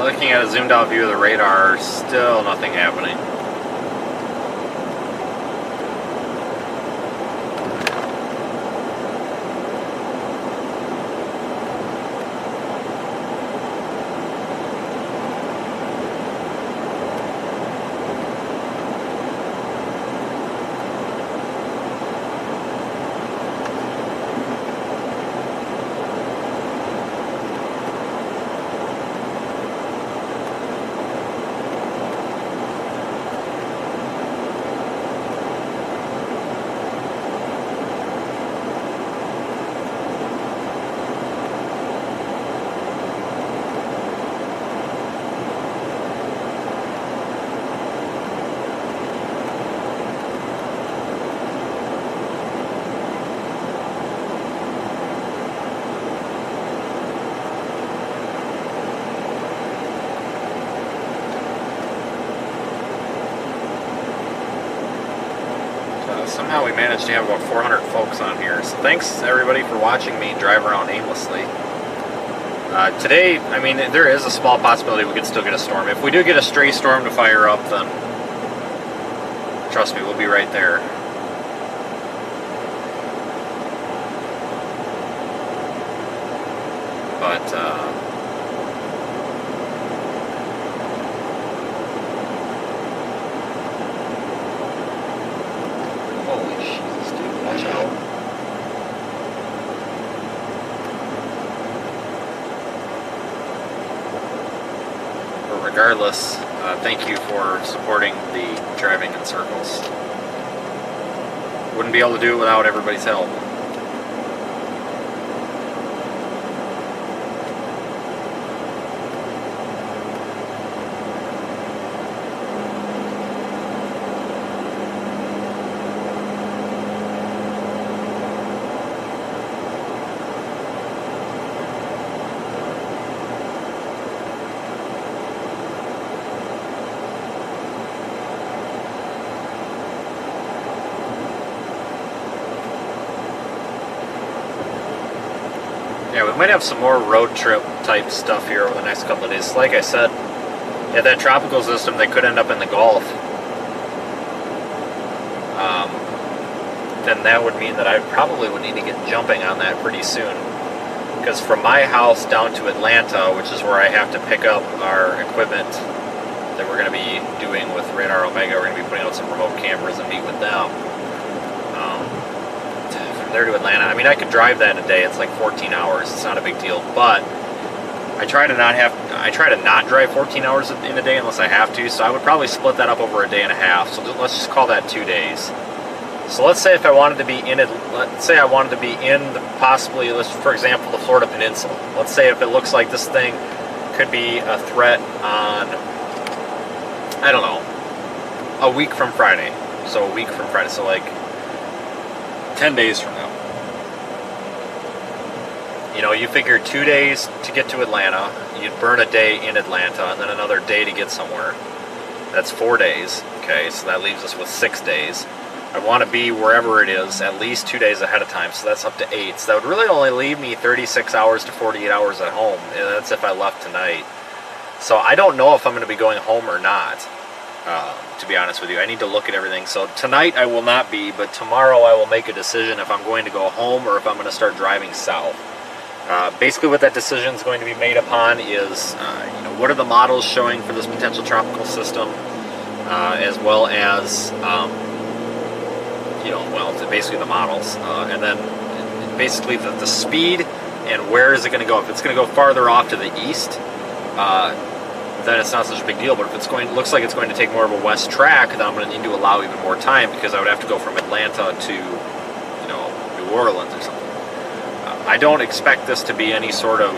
Looking at a zoomed out view of the radar, still nothing happening. somehow we managed to have about 400 folks on here. So thanks everybody for watching me drive around aimlessly. Today, I mean, there is a small possibility we could still get a storm. If we do get a stray storm to fire up, then trust me, we'll be right there. But, holy Jesus, dude, watch out. But regardless, thank you for supporting the driving in circles. Wouldn't be able to do it without everybody's help. Yeah, we might have some more road trip type stuff here over the next couple of days. Like I said, yeah, that tropical system, they could end up in the Gulf. Then that would mean that I probably would need to get jumping on that pretty soon. Because from my house down to Atlanta, which is where I have to pick up our equipment that we're going to be doing with Radar Omega, we're going to be putting out some remote cameras and meet with them. There to Atlanta. I mean, I could drive that in a day. It's like 14 hours. It's not a big deal. But I try to not drive 14 hours in a day unless I have to. So I would probably split that up over a day and a half. So let's just call that 2 days. So let's say if I wanted to be in it, let's say I wanted to be in possibly, for example, the Florida Peninsula. Let's say if it looks like this thing could be a threat on, I don't know, a week from Friday. So a week from Friday. So like 10 days from now. You know, you figure 2 days to get to Atlanta, you'd burn a day in Atlanta, and then another day to get somewhere. That's 4 days, okay, so that leaves us with 6 days. I want to be wherever it is at least 2 days ahead of time, so that's up to 8. So that would really only leave me 36 hours to 48 hours at home, and that's if I left tonight. So I don't know if I'm going to be going home or not. To be honest with you, I need to look at everything. So tonight I will not be, but tomorrow I will make a decision if I'm going to go home or if I'm going to start driving south. Basically what that decision is going to be made upon is, you know, what are the models showing for this potential tropical system, as well as, you know, well, basically the models, and then basically the speed and where is it going to go. If it's going to go farther off to the east, then it's not such a big deal. But if it's looks like it's going to take more of a west track, then I'm going to need to allow even more time because I would have to go from Atlanta to, you know, New Orleans or something. I don't expect this to be any sort of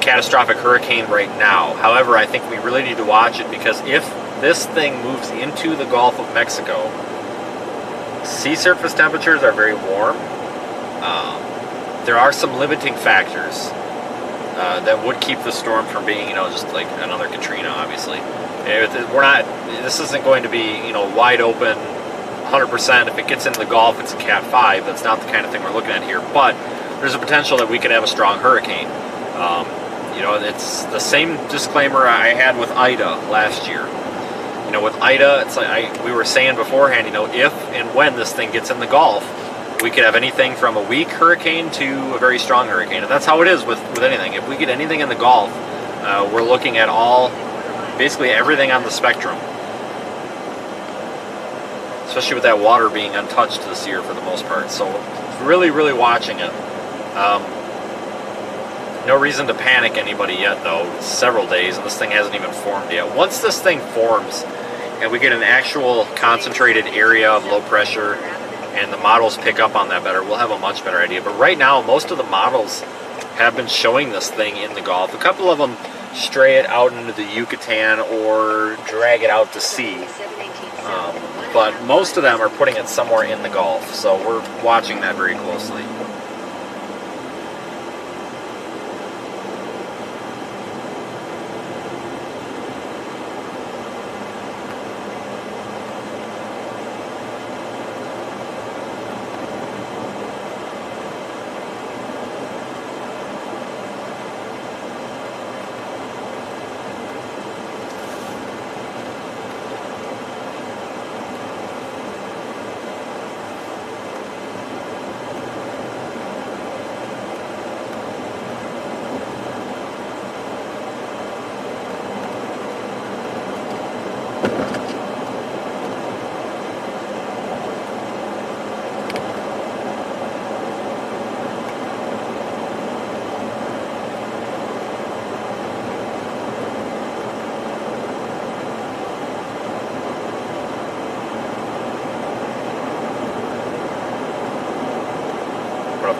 catastrophic hurricane right now. However, I think we really need to watch it because if this thing moves into the Gulf of Mexico, sea surface temperatures are very warm. There are some limiting factors that would keep the storm from being, you know, just like another Katrina, obviously. This isn't going to be, you know, wide open 100%. If it gets into the Gulf, it's a Cat 5. That's not the kind of thing we're looking at here. But there's a potential that we could have a strong hurricane. You know, it's the same disclaimer I had with Ida last year. You know, with Ida, it's like we were saying beforehand, you know, if and when this thing gets in the Gulf, we could have anything from a weak hurricane to a very strong hurricane. And that's how it is with anything. If we get anything in the Gulf, we're looking at basically everything on the spectrum. Especially with that water being untouched this year for the most part. So really, really watching it. No reason to panic anybody yet, though. It's several days, and this thing hasn't even formed yet. Once this thing forms, and we get an actual concentrated area of low pressure, and the models pick up on that better, we'll have a much better idea. But right now, most of the models have been showing this thing in the Gulf. A couple of them stray it out into the Yucatan or drag it out to sea. But most of them are putting it somewhere in the Gulf, so we're watching that very closely.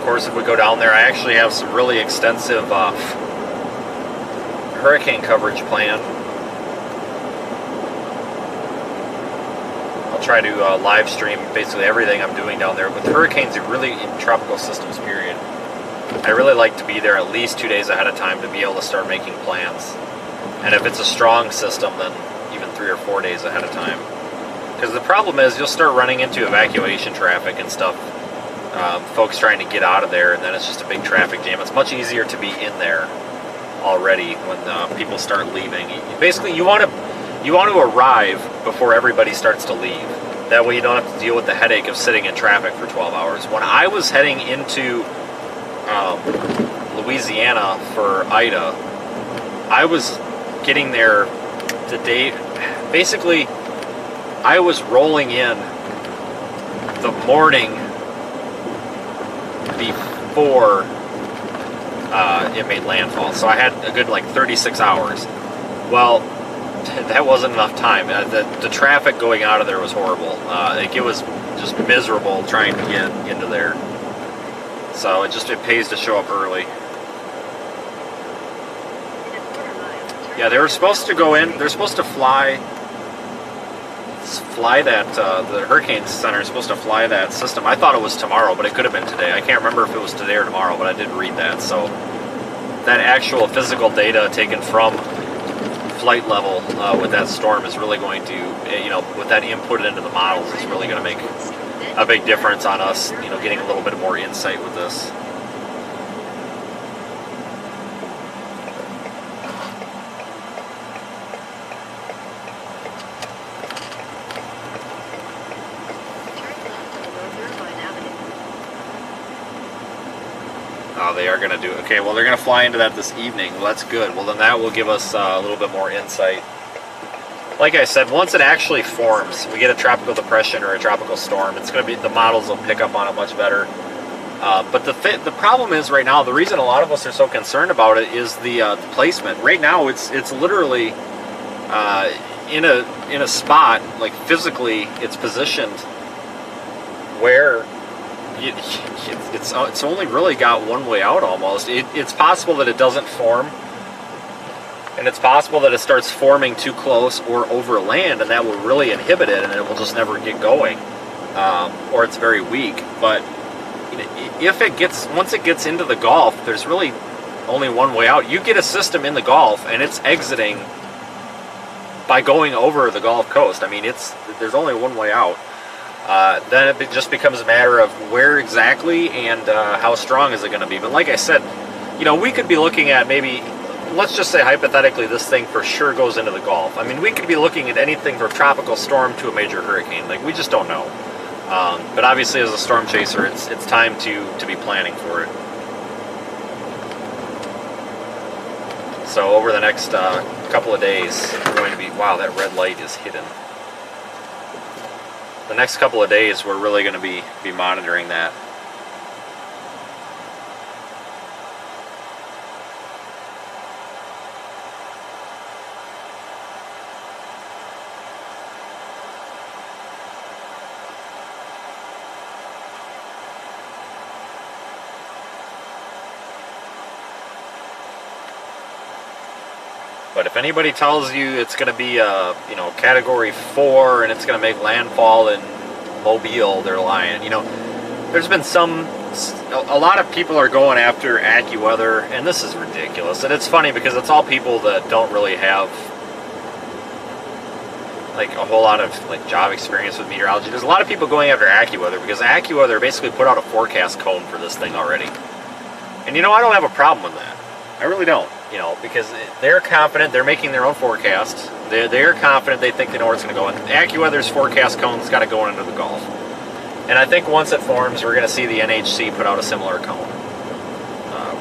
course, if we go down there, I actually have some really extensive hurricane coverage planned. I'll try to live stream basically everything I'm doing down there. With hurricanes, really in tropical systems, period, I really like to be there at least 2 days ahead of time to be able to start making plans. And if it's a strong system, then even 3 or 4 days ahead of time. Because the problem is you'll start running into evacuation traffic and stuff. Folks trying to get out of there, and then it's just a big traffic jam. It's much easier to be in there already when people start leaving. Basically, you want to arrive before everybody starts to leave. That way you don't have to deal with the headache of sitting in traffic for 12 hours. When I was heading into Louisiana for Ida, I was getting there the day, basically I was rolling in the morning before it made landfall. So I had a good like 36 hours. Well, that wasn't enough time. The traffic going out of there was horrible. Like it was just miserable trying to get into there. So it pays to show up early. Yeah, they were supposed to go in. They're supposed to fly that. The Hurricane Center is supposed to fly that system. I thought it was tomorrow, but it could have been today. I can't remember if it was today or tomorrow, but I did read that. So that actual physical data taken from flight level with that storm is really going to, with that input into the models, is really going to make a big difference on us, getting a little bit more insight with this. Oh, they are going to do it. Okay, well, they're going to fly into that this evening. Well, that's good. Well, then that will give us a little bit more insight. Like I said, once it actually forms, we get a tropical depression or a tropical storm, it's going to be, the models will pick up on it much better. But the problem is right now, the reason a lot of us are so concerned about it is the placement. Right now, it's literally in a spot, like physically, it's positioned where it's only really got one way out almost. It's possible that it doesn't form, and it's possible that it starts forming too close or over land, and that will really inhibit it, and it will just never get going, or it's very weak. But if once it gets into the Gulf, there's really only one way out. You get a system in the Gulf, and it's exiting by going over the Gulf Coast. I mean, there's only one way out. Then it just becomes a matter of where exactly and how strong is it going to be. But like I said, we could be looking at maybe, let's just say hypothetically, this thing for sure goes into the Gulf. I mean, we could be looking at anything from tropical storm to a major hurricane. Like, we just don't know. But obviously, as a storm chaser, it's time to be planning for it. So over the next couple of days, we're going to be, wow, that red light is hidden. The next couple of days, we're really going to be monitoring that. But if anybody tells you it's going to be a, Category 4 and it's going to make landfall in Mobile, they're lying. There's been a lot of people are going after AccuWeather, and this is ridiculous. And it's funny because it's all people that don't really have like a whole lot of job experience with meteorology. There's a lot of people going after AccuWeather because AccuWeather basically put out a forecast cone for this thing already. And I don't have a problem with that. I really don't. Because they're confident, they're making their own forecast. They're confident, they think they know where it's going to go. And AccuWeather's forecast cone's got to go into the Gulf. And I think once it forms, we're going to see the NHC put out a similar cone.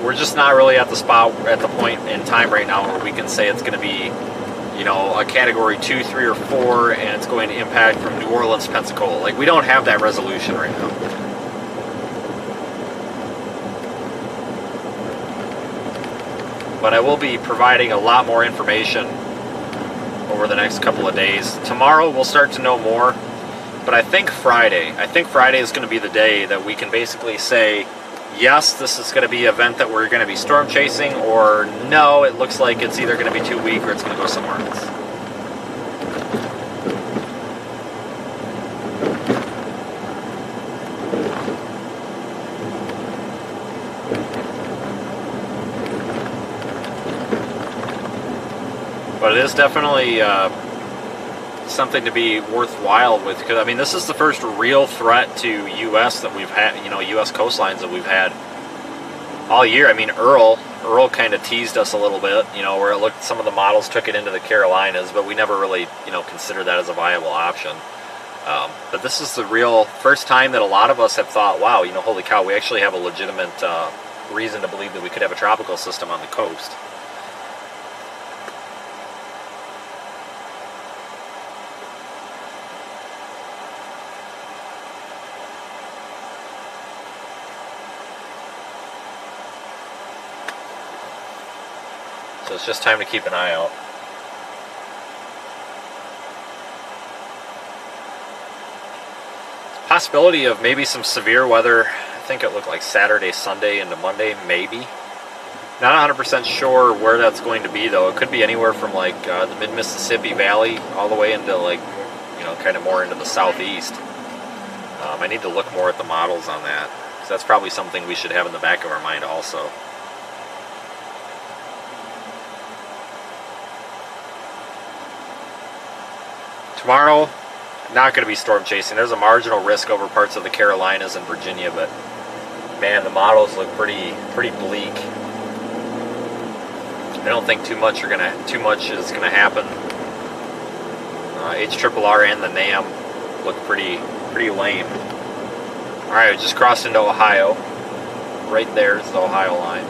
We're just not really at the point in time right now where we can say it's going to be, a Category 2, 3, or 4, and it's going to impact from New Orleans, Pensacola. Like, we don't have that resolution right now. But I will be providing a lot more information over the next couple of days. Tomorrow we'll start to know more, but I think Friday is going to be the day that we can basically say, yes, this is going to be an event that we're going to be storm chasing, or no, it looks like it's either going to be too weak or it's going to go somewhere else. But it is definitely something to be worthwhile with, because I mean, this is the first real threat to U.S. that we've had, you know, U.S. coastlines that we've had all year. I mean, Earl kind of teased us a little bit, you know, where it looked, some of the models took it into the Carolinas, but we never really, you know, considered that as a viable option. But this is the real first time that a lot of us have thought, wow, you know, holy cow, we actually have a legitimate reason to believe that we could have a tropical system on the coast. So it's just time to keep an eye out. Possibility of maybe some severe weather. I think it looked like Saturday, Sunday into Monday, maybe. Not 100% sure where that's going to be though. It could be anywhere from like the mid-Mississippi Valley all the way into like, you know, kind of more into the southeast. I need to look more at the models on that, because that's probably something we should have in the back of our mind also. Tomorrow, not going to be storm chasing. There's a marginal risk over parts of the Carolinas and Virginia, but man, the models look pretty bleak. I don't think too much is going to happen. HRRR and the NAM look pretty lame. All right, we just crossed into Ohio. Right there is the Ohio line.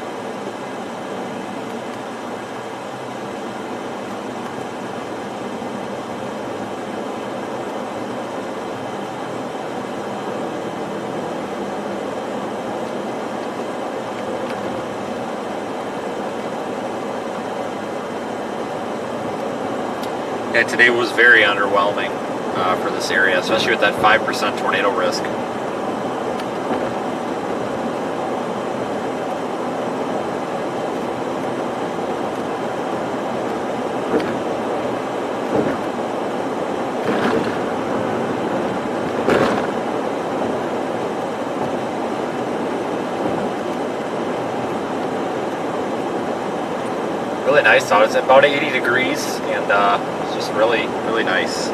Yeah, today was very underwhelming for this area, especially with that 5% tornado risk. Really nice out. It's about 80 degrees, and it's just really nice.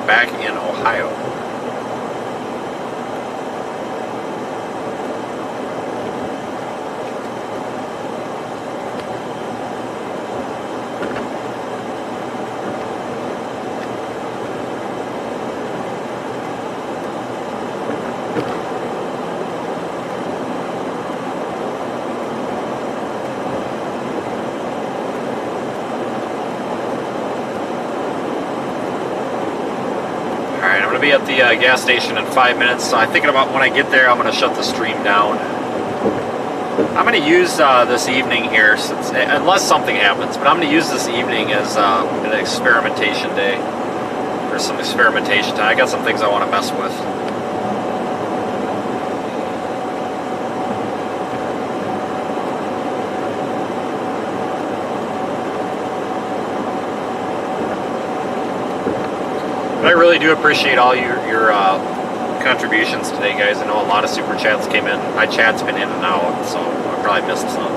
Back in Ohio. Be at the gas station in 5 minutes, so I'm thinking about when I get there I'm going to shut the stream down. I'm going to use this evening here, since, unless something happens, but I'm going to use this evening as an experimentation day, or some experimentation time. I got some things I want to mess with. I really do appreciate all your contributions today, guys. I know a lot of super chats came in. My chat's been in and out, so I probably missed some.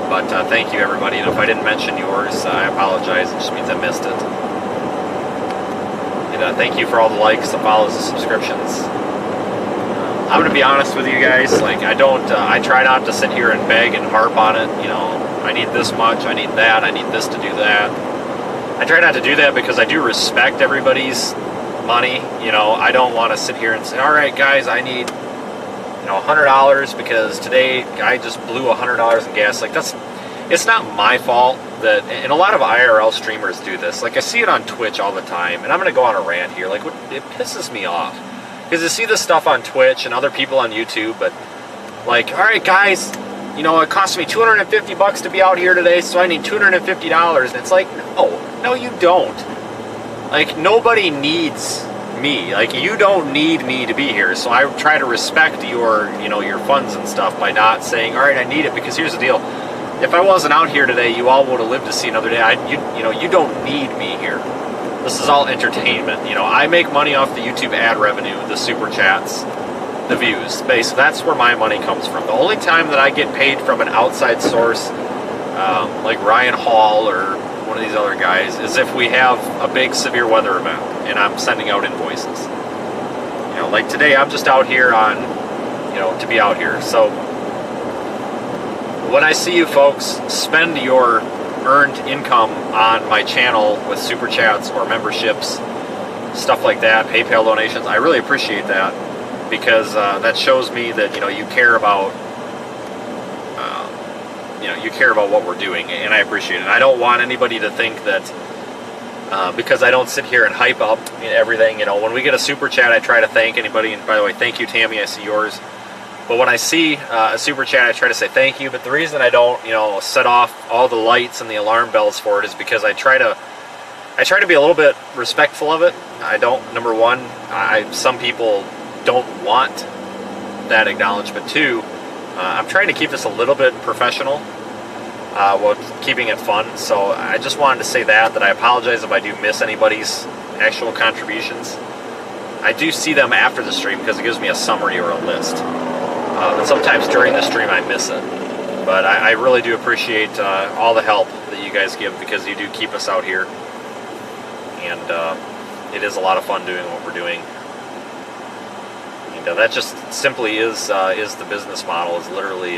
But thank you, everybody. And if I didn't mention yours, I apologize. It just means I missed it. And thank you for all the likes, the follows, the subscriptions. I'm gonna be honest with you guys. Like, I try not to sit here and beg and harp on it. You know, I need this much, I need that, I need this to do that. I try not to do that because I do respect everybody's money. You know, I don't want to sit here and say, all right, guys, I need, you know, $100 because today I just blew $100 in gas. Like, it's not my fault that, and a lot of IRL streamers do this. Like, I see it on Twitch all the time, and I'm gonna go on a rant here. Like, it pisses me off because I see this stuff on Twitch and other people on YouTube, but like, all right, guys, you know, it cost me $250 to be out here today, so I need $250. And it's like, no, you don't. Like, nobody needs me. Like, you don't need me to be here. So I try to respect your, you know, your funds and stuff by not saying, all right, I need it, because here's the deal. If I wasn't out here today, you all would have lived to see another day. You know, you don't need me here. This is all entertainment. You know, I make money off the YouTube ad revenue, the super chats, the views. Basically, that's where my money comes from. The only time that I get paid from an outside source, like Ryan Hall or one of these other guys, is if we have a big severe weather event and I'm sending out invoices. You know, like today, I'm just out here on, you know, to be out here. So when I see you folks spend your earned income on my channel with super chats or memberships, stuff like that, PayPal donations, I really appreciate that, because that shows me that, you know, you care about, you know, you care about what we're doing, and I appreciate it. I don't want anybody to think that because I don't sit here and hype up everything. You know, when we get a super chat, I try to thank anybody. And by the way, thank you, Tammy. I see yours. But when I see a super chat, I try to say thank you. But the reason I don't, you know, set off all the lights and the alarm bells for it is because I try to be a little bit respectful of it. I don't. Number one, some people don't want that acknowledgement. Two, I'm trying to keep this a little bit professional while keeping it fun. So I just wanted to say that I apologize if I do miss anybody's actual contributions. I do see them after the stream because it gives me a summary or a list. But sometimes during the stream I miss it. But I really do appreciate all the help that you guys give, because you do keep us out here. And it is a lot of fun doing what we're doing. That just simply is the business model, is literally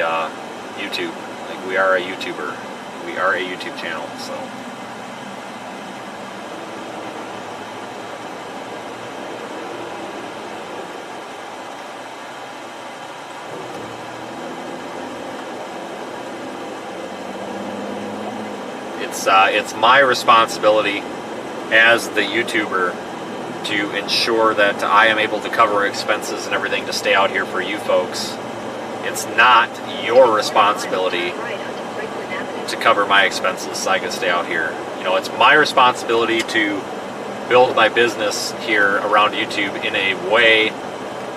YouTube. Like, we are a YouTuber. We are a YouTube channel, so. It's my responsibility as the YouTuber to ensure that I am able to cover expenses and everything to stay out here for you folks. It's not your responsibility to cover my expenses so I can stay out here. You know, it's my responsibility to build my business here around YouTube in a way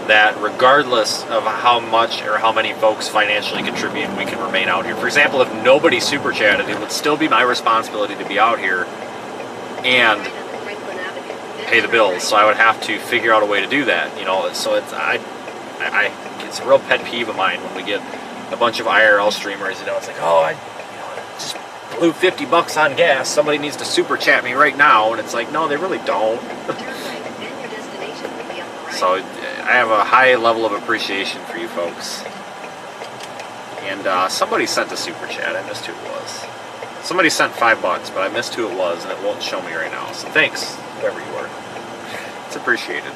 that, regardless of how much or how many folks financially contribute, we can remain out here. For example, if nobody super chatted, it would still be my responsibility to be out here and pay the bills. So I would have to figure out a way to do that. You know, so it's it's a real pet peeve of mine when we get a bunch of IRL streamers. You know, it's like, oh, I just blew $50 on gas. Somebody needs to super chat me right now, and it's like, no, they really don't. So I have a high level of appreciation for you folks. And somebody sent a super chat. I missed who it was. Somebody sent $5, but I missed who it was, and it won't show me right now. So thanks, whoever you are. It's appreciated.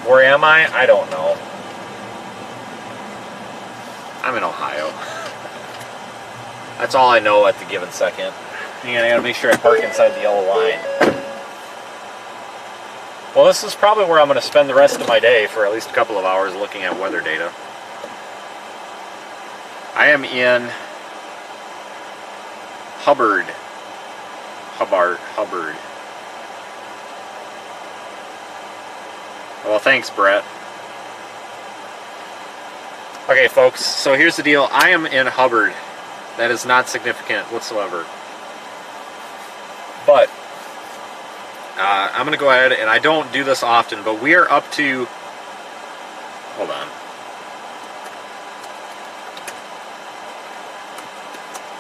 Where am I? I don't know. I'm in Ohio. That's all I know at the given second. And I gotta make sure I park inside the yellow line. Well, this is probably where I'm going to spend the rest of my day for at least a couple of hours looking at weather data. I am in Hubbard. Well, thanks, Brett. Okay, folks, so here's the deal. I am in Hubbard. That is not significant whatsoever. But I'm going to go ahead, and I don't do this often, but we are up to, hold on.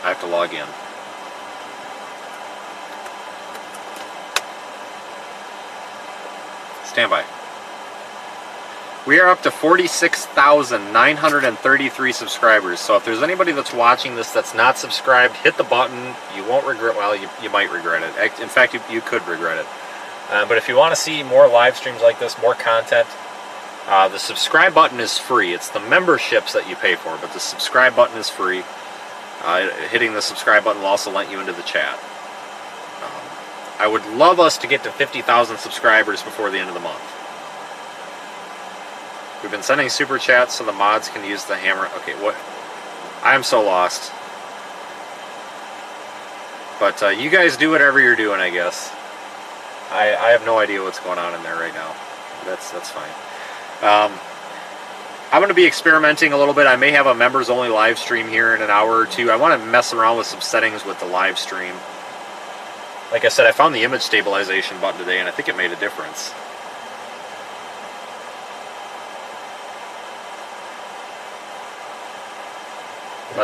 I have to log in. Stand by. We are up to 46,933 subscribers. So if there's anybody that's watching this that's not subscribed, hit the button. You won't regret, well, you might regret it. In fact, you could regret it. But if you want to see more live streams like this, more content, the subscribe button is free. It's the memberships that you pay for, but the subscribe button is free. Hitting the subscribe button will also let you into the chat. I would love us to get to 50,000 subscribers before the end of the month. We've been sending super chats so the mods can use the hammer. Okay, what? I'm so lost. But you guys do whatever you're doing, I guess. I have no idea what's going on in there right now. That's fine. I'm going to be experimenting a little bit. I may have a members only live stream here in an hour or two. I want to mess around with some settings with the live stream. Like I said, I found the image stabilization button today and I think it made a difference.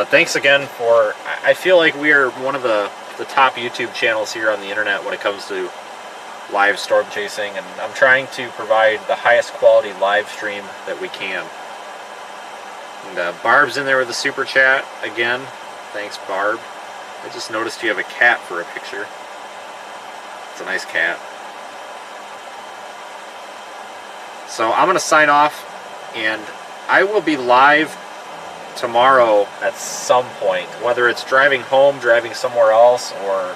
Thanks again for, I feel like we are one of the top YouTube channels here on the internet when it comes to live storm chasing, and I'm trying to provide the highest quality live stream that we can. And Barb's in there with the super chat again. Thanks, Barb. I just noticed you have a cat for a picture. It's a nice cat. So I'm going to sign off, and I will be live tomorrow at some point, whether it's driving home, driving somewhere else, or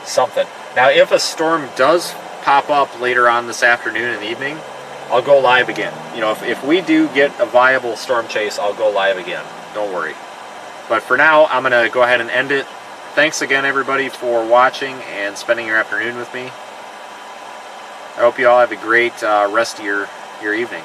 something. Now, if a storm does pop up later on this afternoon and evening, I'll go live again. You know, if we do get a viable storm chase, I'll go live again. Don't worry. But for now, I'm going to go ahead and end it. Thanks again, everybody, for watching and spending your afternoon with me. I hope you all have a great rest of your evening.